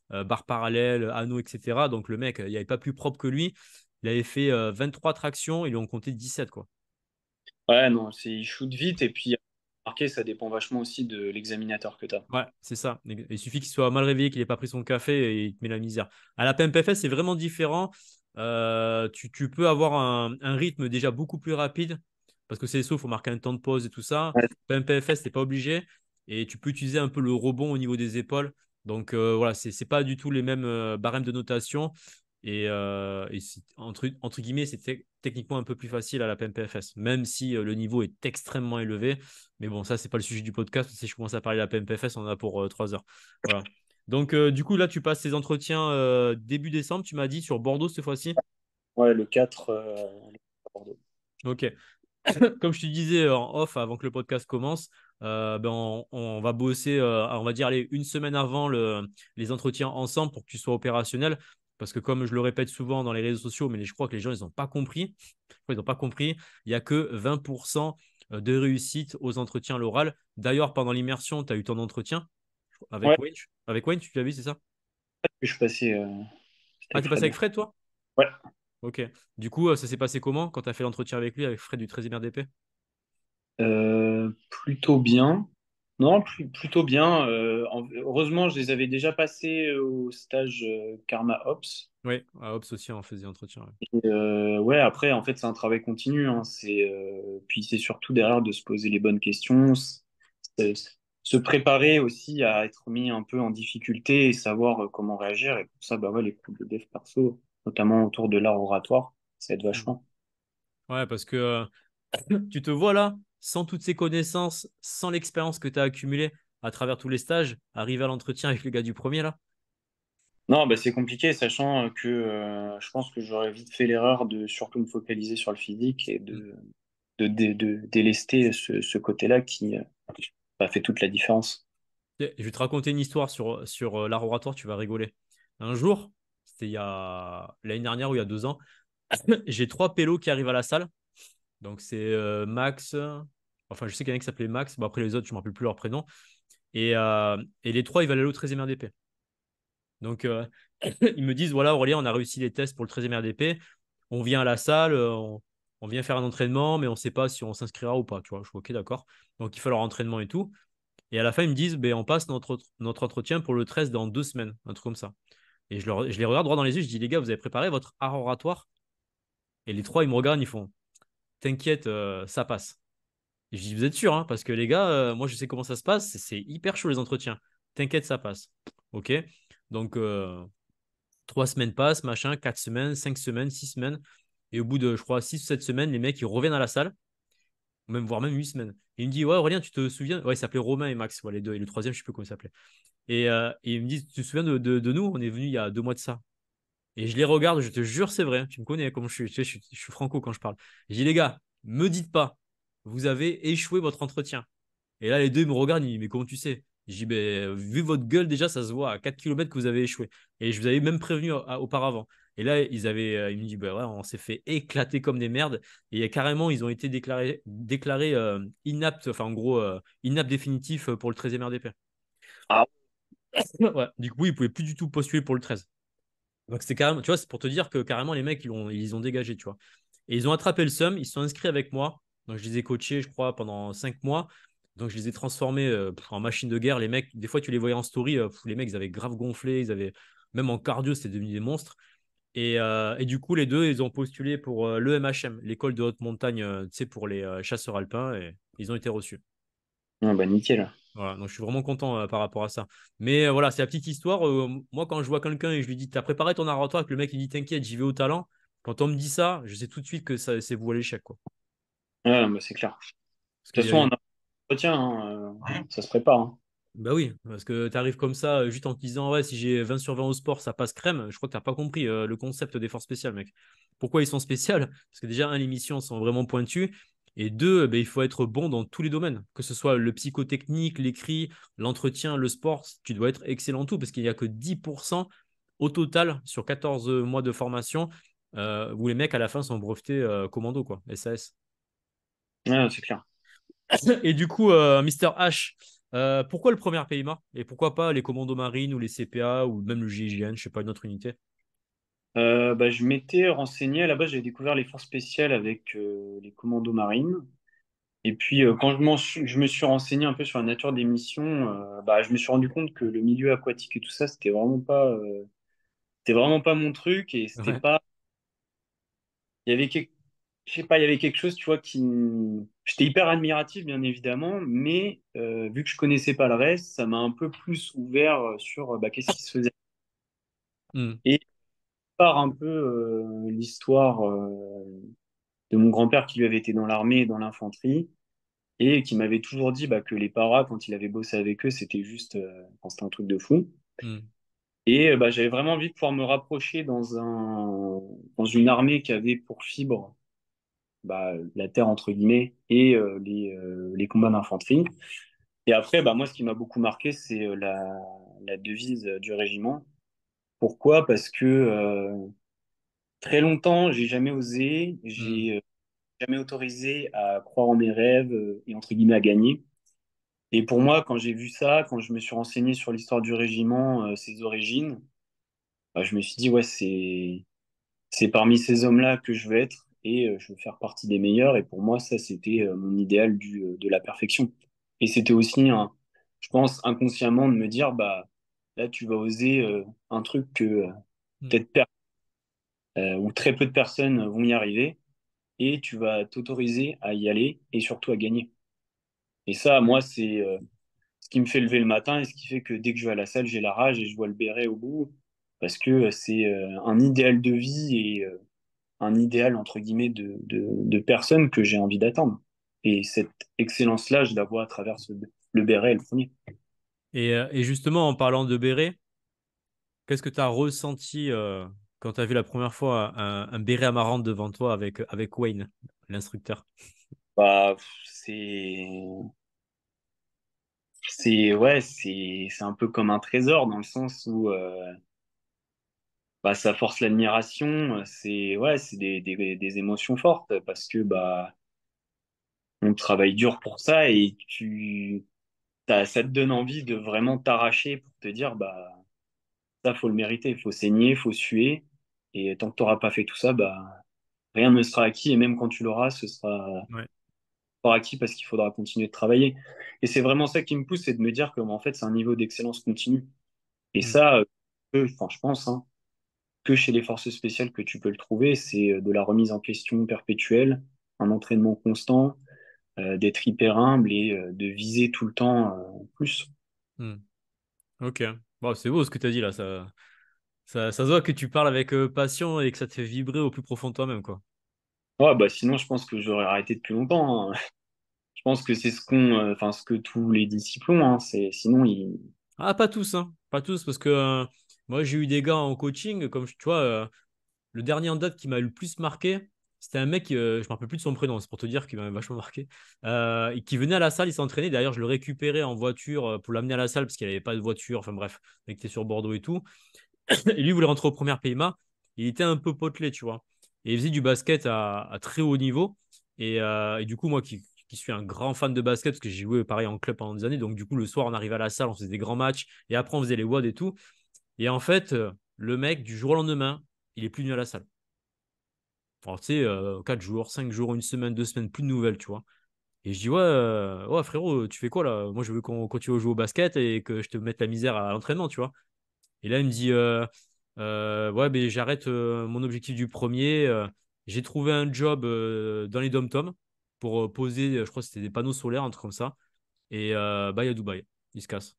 barre parallèle, anneau, etc. Donc, le mec, il n'y avait pas plus propre que lui. Il avait fait 23 tractions, ils lui ont compté 17, quoi. Ouais, non, il shoot vite et puis marqué, ça dépend vachement aussi de l'examinateur que tu as. Ouais, c'est ça. Il suffit qu'il soit mal réveillé, qu'il n'ait pas pris son café et il te met la misère. À la PMPFS, c'est vraiment différent. Tu peux avoir un rythme déjà beaucoup plus rapide parce que c'est il faut marquer un temps de pause et tout ça. Ouais, PMPFS, t'es pas obligé et tu peux utiliser un peu le rebond au niveau des épaules. Donc voilà, c'est pas du tout les mêmes barèmes de notation et entre guillemets, c'est techniquement un peu plus facile à la PMPFS, même si le niveau est extrêmement élevé. Mais bon, ça, c'est pas le sujet du podcast. Si je commence à parler de la PMPFS, on en a pour 3 heures. Voilà. Donc, du coup, là, tu passes tes entretiens début décembre, tu m'as dit, sur Bordeaux cette fois-ci. ouais, le 4, Bordeaux. Ok. Comme je te disais en off avant que le podcast commence, ben on va bosser, on va dire, allez, une semaine avant les entretiens ensemble pour que tu sois opérationnel. Parce que comme je le répète souvent dans les réseaux sociaux, mais je crois que les gens, ils n'ont pas compris. Ils n'ont pas compris. Il n'y a que 20% de réussite aux entretiens à l'oral. D'ailleurs, pendant l'immersion, tu as eu ton entretien Ouais, avec Wayne. Avec Wayne, tu l'as vu, c'est ça? je suis passé, c'était Ah, avec t'es passé avec Fred. Fred, toi? Ouais. Ok. Du coup, ça s'est passé comment quand tu as fait l'entretien avec lui, avec Fred du 13e RDP? Plutôt bien. Non, plutôt bien. Heureusement, je les avais déjà passés au stage Karma Ops. Oui, à Ops aussi, on faisait l'entretien. Ouais. Et, ouais, après, en fait, c'est un travail continu, hein. Puis c'est surtout derrière de se poser les bonnes questions, se préparer aussi à être mis un peu en difficulté et savoir comment réagir. Et pour ça, bah ouais, les cours de dev perso, notamment autour de l'art oratoire, ça aide Hmm. vachement. Ouais, parce que tu te vois là, sans toutes ces connaissances, sans l'expérience que tu as accumulée à travers tous les stages, arriver à l'entretien avec le gars du premier là. Non, bah c'est compliqué, sachant que je pense que j'aurais vite fait l'erreur de surtout me focaliser sur le physique et Hmm. de délester ce côté-là qui fait toute la différence. Je vais te raconter une histoire sur l'art oratoire, tu vas rigoler. Un jour, c'était il y a l'année dernière ou il y a 2 ans, j'ai 3 pélos qui arrivent à la salle. Donc c'est Max, enfin je sais qu'il y en a qui s'appelait Max, bon, après les autres, je ne me rappelle plus leur prénom. Et les trois, ils veulent aller au 13e RDP. Donc ils me disent, voilà Aurélien, on a réussi les tests pour le 13e RDP, on vient à la salle, on vient faire un entraînement, mais on ne sait pas si on s'inscrira ou pas. Tu vois, je suis ok, d'accord. Donc il fait leur entraînement et tout. Et à la fin, ils me disent, ben, on passe notre entretien pour le 13 dans 2 semaines, un truc comme ça. Et je les regarde droit dans les yeux, je dis, les gars, vous avez préparé votre art oratoire? Et les trois, ils me regardent, ils font, t'inquiète, ça passe. Et je dis, vous êtes sûr, hein, parce que les gars, moi, je sais comment ça se passe, c'est hyper chaud les entretiens. T'inquiète, ça passe. Ok. Donc, 3 semaines passent, machin, 4 semaines, 5 semaines, 6 semaines. Et au bout de, je crois, 6 ou 7 semaines, les mecs, ils reviennent à la salle, même, voire même 8 semaines. Et il me dit, ouais, Aurélien, tu te souviens? Ouais, il s'appelait Romain et Max, ouais, les deux. Et le troisième, je sais plus comment il s'appelait. Et ils me disent, tu te souviens de nous? On est venu il y a 2 mois de ça. Et je les regarde, je te jure, c'est vrai. Tu me connais comme je suis, tu sais, je suis franco quand je parle. Et je dis, les gars, me dites pas, vous avez échoué votre entretien. Et là, les deux ils me regardent, ils me disent, mais comment tu sais? Je dis, ben, vu votre gueule, déjà, ça se voit à 4 km que vous avez échoué. Et je vous avais même prévenu auparavant. Et là, ils me disent, ben ouais, on s'est fait éclater comme des merdes. Et carrément, ils ont été déclarés inaptes, enfin, en gros, inaptes définitifs pour le 13e RDP. Ah, Ouais. Du coup, ils ne pouvaient plus du tout postuler pour le 13. Donc, c'était carrément, tu vois, c'est pour te dire que carrément, les mecs, ils ont dégagé, tu vois. Et ils ont attrapé le seum, ils se sont inscrits avec moi. Donc, je les ai coachés, je crois, pendant 5 mois. Donc, je les ai transformés en machine de guerre. Les mecs, des fois, tu les voyais en story, les mecs, ils avaient grave gonflé, ils avaient, même en cardio, c'était devenu des monstres. Et du coup, les deux, ils ont postulé pour l'EMHM, l'école de haute montagne, tu sais, pour les chasseurs alpins, et ils ont été reçus. non, bah nickel. Voilà, donc je suis vraiment content par rapport à ça. Mais voilà, c'est la petite histoire. Moi, quand je vois quelqu'un et je lui dis, t'as préparé ton oratoire, que le mec il dit, t'inquiète, j'y vais au talent. Quand on me dit ça, je sais tout de suite que ça, c'est vous à l'échec, quoi. Ouais, bah, c'est clair. Parce De qu'il toute y a, façon, un entretien, hein, ça se prépare, hein. Bah oui, parce que tu arrives comme ça, juste en te disant, ouais, si j'ai 20 sur 20 au sport, ça passe crème. Je crois que tu n'as pas compris le concept d'effort spécial, mec. Pourquoi ils sont spéciales? Parce que déjà, un, les missions sont vraiment pointues. Et deux, ben, il faut être bon dans tous les domaines. Que ce soit le psychotechnique, l'écrit, l'entretien, le sport, tu dois être excellent en tout, parce qu'il n'y a que 10% au total sur 14 mois de formation où les mecs à la fin sont brevetés commando, quoi, SAS. Ouais, c'est clair. Et du coup, Mister H, pourquoi le premier PIMA? Et pourquoi pas les commandos marines ou les CPA ou même le GIGN, je sais pas, une autre unité? Bah, je m'étais renseigné. À la base, j'avais découvert les forces spéciales avec les commandos marines. Et puis, quand je me suis renseigné un peu sur la nature des missions, bah, je me suis rendu compte que le milieu aquatique et tout ça, c'était vraiment pas mon truc. Et c'était Ouais. pas. Il y avait quelque, je sais pas, il y avait quelque chose, tu vois, J'étais hyper admiratif, bien évidemment, mais vu que je connaissais pas le reste, ça m'a un peu plus ouvert sur bah, qu'est-ce qui se faisait. Hmm, Et par un peu l'histoire de mon grand-père qui lui avait été dans l'armée et dans l'infanterie, et qui m'avait toujours dit bah, que les paras, quand il avait bossé avec eux, c'était juste, enfin, c'était un truc de fou. hmm, Et bah, j'avais vraiment envie de pouvoir me rapprocher dans une armée qui avait pour fibre bah, la terre, entre guillemets, et les combats d'infanterie. Et après, bah, moi, ce qui m'a beaucoup marqué, c'est la devise du régiment. Pourquoi? Parce que très longtemps, j'ai jamais osé, hmm. j'ai jamais autorisé à croire en mes rêves et entre guillemets à gagner. Et pour moi, quand j'ai vu ça, quand je me suis renseigné sur l'histoire du régiment, ses origines, bah, je me suis dit, ouais, c'est parmi ces hommes-là que je veux être et je veux faire partie des meilleurs. Et pour moi, ça, c'était mon idéal de la perfection. Et c'était aussi, je pense, inconsciemment de me dire, bah, là, tu vas oser un truc que Hmm. peut-être ou très peu de personnes vont y arriver et tu vas t'autoriser à y aller et surtout à gagner. Et ça, moi, c'est ce qui me fait lever le matin et ce qui fait que dès que je vais à la salle, j'ai la rage et je vois le béret au bout parce que c'est un idéal de vie et un idéal, entre guillemets, de personne que j'ai envie d'atteindre. Et cette excellence-là, je la vois à travers le béret, le premier. Et justement, en parlant de béret, qu'est-ce que tu as ressenti quand tu as vu la première fois un béret amarante devant toi avec Wayne, l'instructeur? Bah, ouais, c'est un peu comme un trésor dans le sens où bah, ça force l'admiration. Ouais, c'est des émotions fortes parce que bah, on travaille dur pour ça et ça te donne envie de vraiment t'arracher pour te dire, bah, ça, faut le mériter. Il faut saigner, il faut suer. Et tant que tu n'auras pas fait tout ça, bah, rien ne sera acquis. Et même quand tu l'auras, ce sera Ouais. pas acquis parce qu'il faudra continuer de travailler. Et c'est vraiment ça qui me pousse, c'est de me dire que, en fait, c'est un niveau d'excellence continue. Et Hmm, ça, enfin, je pense, hein, que chez les forces spéciales que tu peux le trouver, c'est de la remise en question perpétuelle, un entraînement constant, d'être hyper humble et de viser tout le temps plus. hmm. Ok. Bon, c'est beau ce que tu as dit là. Ça se voit que tu parles avec passion et que ça te fait vibrer au plus profond de toi-même, quoi. Ouais, bah, sinon, je pense que j'aurais arrêté depuis longtemps, hein. Je pense que c'est enfin, ce que tous les disciples ont, hein. Sinon, Ah, pas tous, hein. Pas tous, parce que moi, j'ai eu des gars en coaching, comme tu vois, le dernier en date qui m'a le plus marqué, c'était un mec, je ne me rappelle plus de son prénom, c'est pour te dire qu'il m'a vachement marqué, et qui venait à la salle, il s'entraînait. D'ailleurs, je le récupérais en voiture pour l'amener à la salle parce qu'il n'avait pas de voiture. Enfin bref, il était sur Bordeaux et tout. Et lui, il voulait rentrer au premier PMA. Il était un peu potelé, tu vois. Et il faisait du basket à très haut niveau. Et du coup, moi qui suis un grand fan de basket, parce que j'ai joué pareil en club pendant des années, donc du coup, le soir, on arrivait à la salle, on faisait des grands matchs. Et après, on faisait les WOD et tout. Et en fait, le mec, du jour au lendemain, il est plus venu à la salle. Alors, tu sais, 4 jours, 5 jours, une semaine, 2 semaines, plus de nouvelles, tu vois. Et je dis, ouais, ouais, frérot, tu fais quoi là? Moi, je veux qu'on continue à jouer au basket et que je te mette la misère à l'entraînement, tu vois. Et là, il me dit, ouais, ben, j'arrête mon objectif du premier. J'ai trouvé un job dans les dom-toms pour poser, je crois que c'était des panneaux solaires, un truc comme ça. Et bye à Dubaï. Il se casse.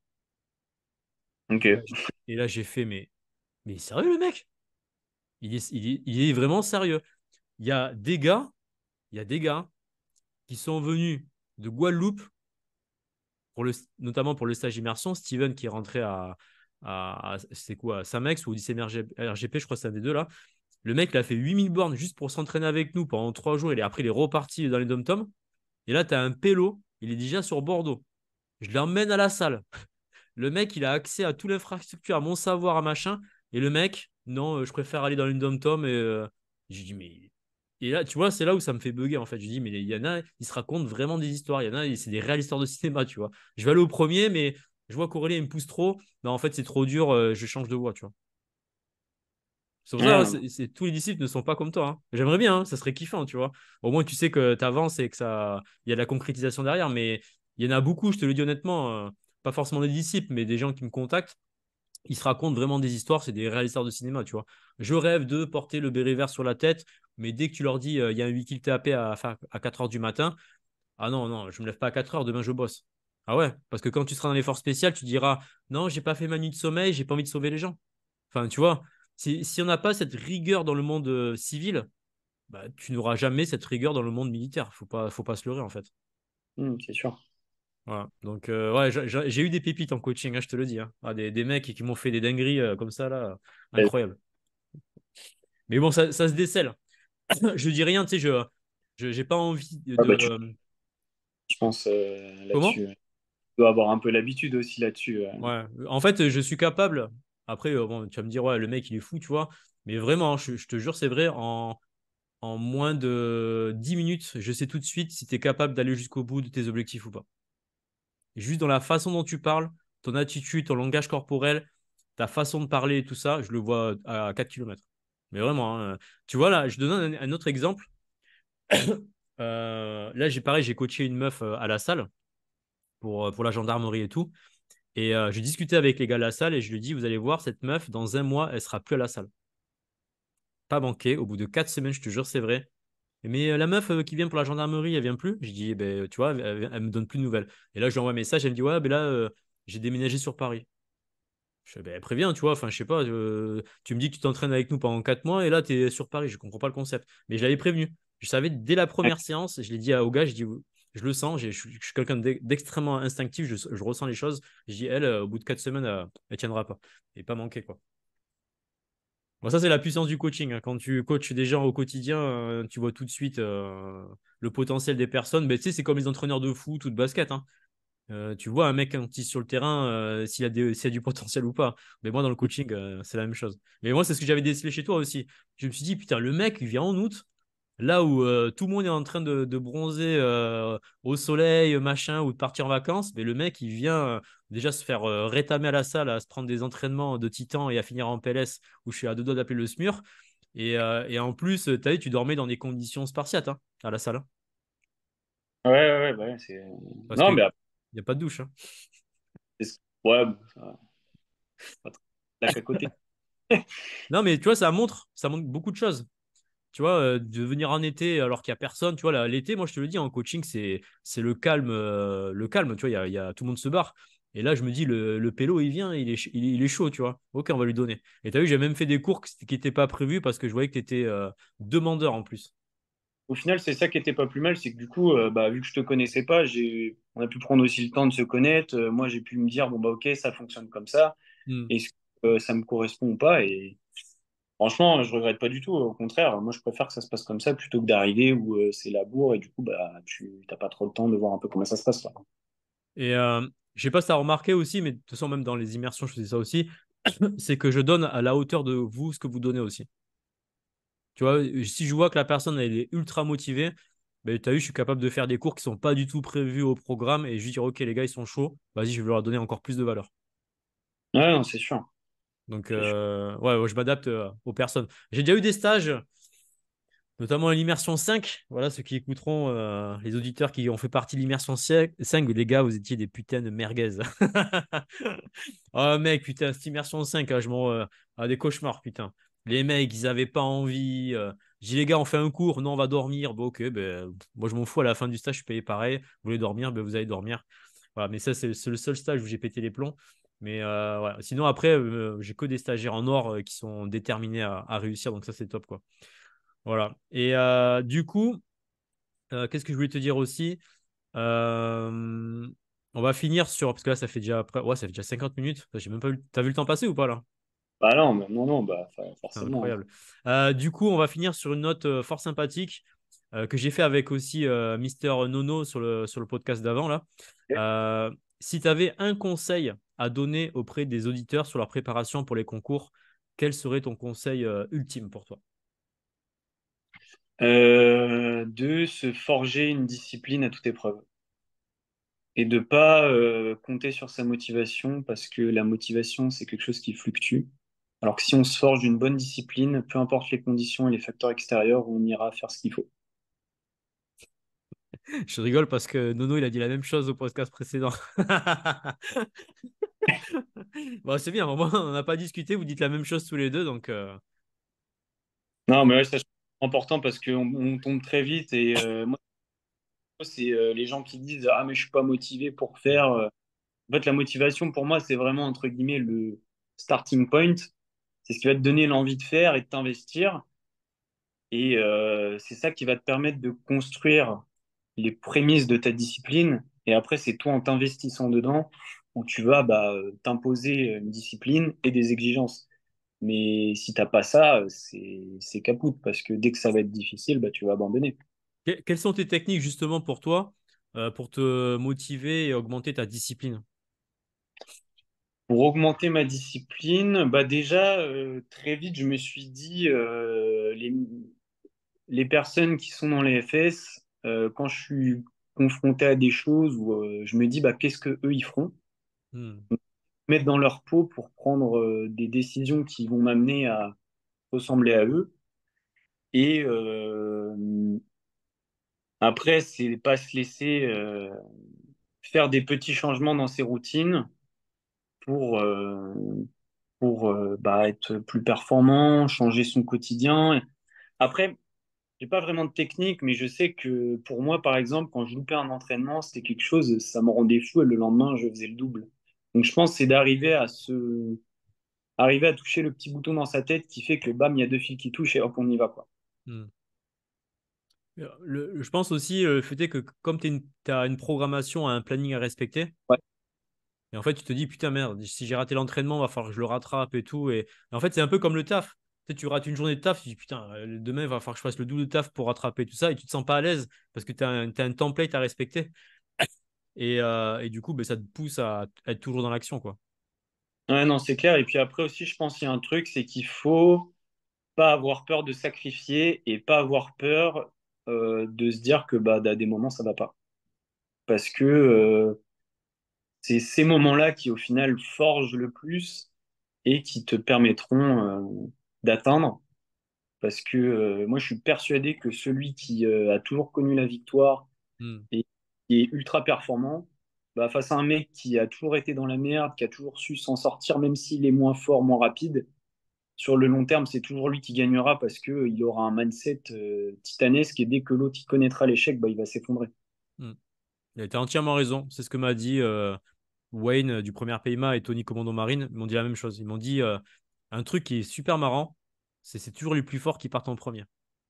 ok. Et là, j'ai fait, mais sérieux, le mec? Il est vraiment sérieux. Il y a des gars, il y a des gars qui sont venus de Guadeloupe notamment pour le stage immersion, Steven qui est rentré c'est quoi, Samex ou Odyssey RGP, je crois que c'est un des deux là. Le mec, il a fait 8000 bornes juste pour s'entraîner avec nous pendant 3 jours. Après, il est reparti dans les dom-toms. Et là, tu as un pélo, il est déjà sur Bordeaux. Je l'emmène à la salle. Le mec, il a accès à toute l'infrastructure, à mon savoir, à machin. Et le mec, non, je préfère aller dans une dom-tom. Je dis, mais. Et là, tu vois, c'est là où ça me fait bugger, en fait. Je dis, mais il y en a, ils se racontent vraiment des histoires. Il y en a, c'est des réelles histoires de cinéma, tu vois. Je vais aller au premier, mais je vois qu'Aurélien, il me pousse trop. Non, en fait, c'est trop dur, je change de voie, tu vois. C'est pour ça, Ouais, hein, non. tous les disciples ne sont pas comme toi, hein. J'aimerais bien, hein, ça serait kiffant, tu vois. Au moins, tu sais que tu avances et que il y a de la concrétisation derrière. Mais il y en a beaucoup, je te le dis honnêtement, pas forcément des disciples, mais des gens qui me contactent. Ils se racontent vraiment des histoires, c'est des réalisateurs de cinéma, tu vois. Je rêve de porter le béret vert sur la tête, mais dès que tu leur dis il y a un 8 kill TAP à 4 heures du matin, ah non, non, je me lève pas à 4 heures, demain je bosse. Ah ouais, parce que quand tu seras dans l'effort spécial, tu diras non, j'ai pas fait ma nuit de sommeil, j'ai pas envie de sauver les gens. Enfin, tu vois, si on n'a pas cette rigueur dans le monde civil, bah, tu n'auras jamais cette rigueur dans le monde militaire. Faut pas se leurrer, en fait. C'est sûr. Voilà. Donc, ouais, j'ai eu des pépites en coaching, hein, je te le dis, hein. Ah, des mecs qui m'ont fait des dingueries comme ça, là, Ouais. incroyable. Mais bon, ça se décèle. Je dis rien, tu sais, j'ai pas envie Ouais, de. bah, je pense Comment? là-dessus. Tu dois avoir un peu l'habitude aussi là-dessus. Ouais. En fait, je suis capable. Après, bon, tu vas me dire, ouais, le mec, il est fou, tu vois. Mais vraiment, je te jure, c'est vrai, en moins de 10 minutes, je sais tout de suite si tu es capable d'aller jusqu'au bout de tes objectifs ou pas. Juste dans la façon dont tu parles, ton attitude, ton langage corporel, ta façon de parler et tout ça, je le vois à 4 kilomètres. Mais vraiment, hein. Tu vois, là, je te donne un autre exemple. Là, j'ai coaché une meuf à la salle pour la gendarmerie et tout. Et j'ai discuté avec les gars de la salle et je lui ai dit, vous allez voir, cette meuf, dans un mois, elle sera plus à la salle. Pas manqué. Au bout de 4 semaines, je te jure, c'est vrai. Mais la meuf qui vient pour la gendarmerie, elle vient plus. Je dis, eh ben, tu vois, elle me donne plus de nouvelles. Et là, je lui envoie un message, elle me dit, ouais, ben là, j'ai déménagé sur Paris. Je fais, ben, préviens, tu vois, enfin, je sais pas, tu me dis que tu t'entraînes avec nous pendant 4 mois et là, tu es sur Paris, je comprends pas le concept. Mais je l'avais prévenu. Je savais dès la Ouais. première séance, je l'ai dit au gars, je dis, je le sens, je suis quelqu'un d'extrêmement instinctif, je ressens les choses. Je dis, elle, au bout de 4 semaines, elle tiendra pas. Et pas manquer, quoi. Bon, ça, c'est la puissance du coaching, hein. Quand tu coaches des gens au quotidien, tu vois tout de suite le potentiel des personnes. Mais tu sais, c'est comme les entraîneurs de foot ou de basket, hein. Tu vois un mec quand il est sur le terrain, s'il y a du potentiel ou pas. Mais moi, dans le coaching, c'est la même chose. Mais moi, c'est ce que j'avais décelé chez toi aussi. Je me suis dit, putain, le mec, il vient en août, là où tout le monde est en train de bronzer au soleil, machin, ou de partir en vacances. Mais le mec, il vient déjà se faire rétamer à la salle, à se prendre des entraînements de titan et à finir en PLS, où je suis à 2 doigts d'appeler le SMUR. Et en plus, tu as vu, tu dormais dans des conditions spartiates, hein, à la salle, hein. Ouais, ouais, ouais, bah ouais, c'est. Parce Non, qu'il mais après, n'y a pas de douche, hein. ouais, bon, ça va. Pas trop là qu'à côté. Non, mais tu vois, ça montre beaucoup de choses. Tu vois, de venir en été alors qu'il n'y a personne, tu vois, l'été, moi je te le dis, en coaching, c'est le calme, tu vois, tout le monde se barre. Et là, je me dis, le pélo, il vient, il est chaud, tu vois. Ok, on va lui donner. Et tu as vu, j'ai même fait des cours qui n'étaient pas prévus parce que je voyais que tu étais demandeur en plus. Au final, c'est ça qui était pas plus mal, c'est que du coup, bah, vu que je te connaissais pas, on a pu prendre aussi le temps de se connaître. Moi, j'ai pu me dire, bon, bah, ok, ça fonctionne comme ça. Hmm. Est-ce que ça me correspond ou pas? Et franchement, je regrette pas du tout. Au contraire, moi, je préfère que ça se passe comme ça plutôt que d'arriver où c'est la bourre et du coup, bah, tu t'as pas trop le temps de voir un peu comment ça se passe, là. Et je sais pas si tu as remarqué aussi, mais de toute façon, même dans les immersions, je faisais ça aussi, c'est que je donne à la hauteur de vous ce que vous donnez aussi. Tu vois, si je vois que la personne elle est ultra motivée, ben, tu as vu, je suis capable de faire des cours qui sont pas du tout prévus au programme et je dis, ok, les gars, ils sont chauds, vas-y, je vais leur donner encore plus de valeur. Ouais, non, c'est sûr. Donc, C'est sûr. ouais, ouais, je m'adapte aux personnes. J'ai déjà eu des stages, notamment à l'immersion 5. Voilà, ceux qui écouteront, les auditeurs qui ont fait partie de l'immersion 5, les gars, vous étiez des putains de merguez. Oh, mec, putain, cette immersion 5, je des cauchemars, putain. Les mecs, ils avaient pas envie. Je dis, les gars, on fait un cours, non, on va dormir. Bon, ok, ben, moi, je m'en fous. À la fin du stage, je suis payé pareil. Vous voulez dormir, ben, vous allez dormir. Voilà, mais ça, c'est le seul stage où j'ai pété les plombs. Mais voilà. Sinon, après, j'ai que des stagiaires en or qui sont déterminés à réussir. Donc, ça, c'est top, quoi. Voilà. Et du coup, qu'est-ce que je voulais te dire aussi? Euh, On va finir sur, parce que là, ouais, ça fait déjà 50 minutes. J'ai même pas vu. T'as vu le temps passer ou pas là? Bah non, non, non, bah C'est forcément. incroyable. Du coup, on va finir sur une note fort sympathique que j'ai fait avec aussi Mister Nono sur le podcast d'avant là. Si tu avais un conseil à donner auprès des auditeurs sur leur préparation pour les concours, quel serait ton conseil ultime pour toi? De se forger une discipline à toute épreuve et de pas compter sur sa motivation parce que la motivation, c'est quelque chose qui fluctue. Alors que si on se forge d'une bonne discipline, peu importe les conditions et les facteurs extérieurs, on ira faire ce qu'il faut. Je rigole parce que Nono, il a dit la même chose au podcast précédent. Bon, c'est bien, au moins, on n'a pas discuté, vous dites la même chose tous les deux, donc Non, mais ouais, ça, c'est important parce qu'on tombe très vite et moi, c'est les gens qui disent ah, mais je suis pas motivé pour faire. En fait, la motivation, pour moi, c'est vraiment, entre guillemets, le starting point. C'est ce qui va te donner l'envie de faire et de t'investir. Et c'est ça qui va te permettre de construire les prémices de ta discipline. Et après, c'est toi en t'investissant dedans où tu vas t'imposer une discipline et des exigences. Mais si t'as pas ça, c'est capoute parce que dès que ça va être difficile, bah, tu vas abandonner. quelles sont tes techniques justement pour toi, pour te motiver et augmenter ta discipline? Pour augmenter ma discipline, bah déjà, très vite, je me suis dit, les personnes qui sont dans les FS, quand je suis confronté à des choses où je me dis, bah, qu'est-ce que eux ils feront? Hmm. Mettre dans leur peau pour prendre des décisions qui vont m'amener à ressembler à eux. Et après, c'est pas se laisser faire des petits changements dans ses routines pour, euh, pour être plus performant, changer son quotidien. Après, j'ai pas vraiment de technique, mais je sais que pour moi, par exemple, quand je loupais un entraînement, c'était quelque chose, ça me rendait fou et le lendemain, je faisais le double. Donc je pense que c'est arriver à toucher le petit bouton dans sa tête qui fait que bam, il y a deux fils qui touchent et hop, on y va, quoi. Hmm. Je pense aussi le fait est que comme tu as une programmation, un planning à respecter, Ouais. et en fait tu te dis putain merde, si j'ai raté l'entraînement, va falloir que je le rattrape et tout. Et en fait c'est un peu comme le taf. Tu sais, tu rates une journée de taf, tu dis putain, demain il va falloir que je fasse le double de taf pour rattraper tout ça et tu te sens pas à l'aise parce que t'as un template à respecter. Et du coup, ben, ça te pousse à être toujours dans l'action, quoi. Ouais, non, c'est clair. Et puis après aussi, je pense qu'il y a un truc, c'est qu'il faut pas avoir peur de sacrifier et pas avoir peur de se dire que bah, à des moments, ça va pas. Parce que c'est ces moments-là qui, au final, forgent le plus et qui te permettront d'atteindre. Parce que moi, je suis persuadé que celui qui a toujours connu la victoire Hmm. et qui est ultra performant, bah, face à un mec qui a toujours été dans la merde, qui a toujours su s'en sortir, même s'il est moins fort, moins rapide, sur le long terme, c'est toujours lui qui gagnera parce qu'il aura un mindset titanesque et dès que l'autre il connaîtra l'échec, bah, il va s'effondrer. Hmm. Et t'as entièrement raison. C'est ce que m'a dit Wayne du Premier Payma et Tony Commando Marine. Ils m'ont dit la même chose. Ils m'ont dit un truc qui est super marrant, c'est toujours les plus forts qui partent en premier,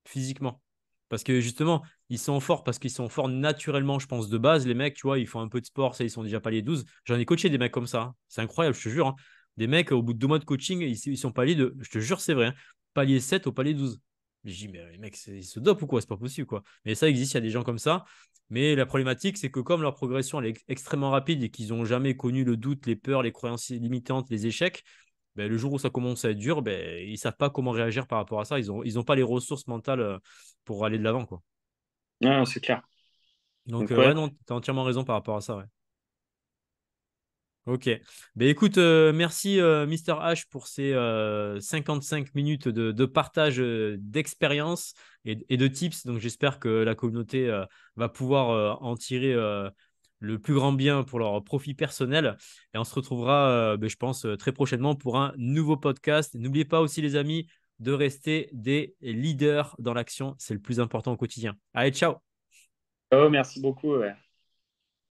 physiquement. Parce que justement, ils sont forts parce qu'ils sont forts naturellement, je pense, de base. Les mecs, tu vois, ils font un peu de sport, ça, ils sont déjà palier 12. J'en ai coaché des mecs comme ça, hein. C'est incroyable, je te jure, hein. Des mecs, au bout de 2 mois de coaching, ils sont palier de, je te jure, c'est vrai, hein, palier 7 au palier 12. Je dis, mais les mecs, ils se dopent ou quoi? C'est pas possible, quoi. Mais ça existe, il y a des gens comme ça. Mais la problématique, c'est que comme leur progression elle est extrêmement rapide et qu'ils n'ont jamais connu le doute, les peurs, les croyances limitantes, les échecs, ben, le jour où ça commence à être dur, ben, ils ne savent pas comment réagir par rapport à ça. Ils ont pas les ressources mentales pour aller de l'avant, quoi. Ouais, non, c'est clair. Donc, Donc, ouais, ouais, non, tu as entièrement raison par rapport à ça, ouais. Ok. Ben, écoute, merci Mister H pour ces 55 minutes de partage d'expérience et de tips. Donc j'espère que la communauté va pouvoir en tirer le plus grand bien pour leur profit personnel. Et on se retrouvera, ben, je pense, très prochainement pour un nouveau podcast. N'oubliez pas aussi les amis de rester des leaders dans l'action. C'est le plus important au quotidien. Allez, ciao! oh, merci beaucoup. Ouais.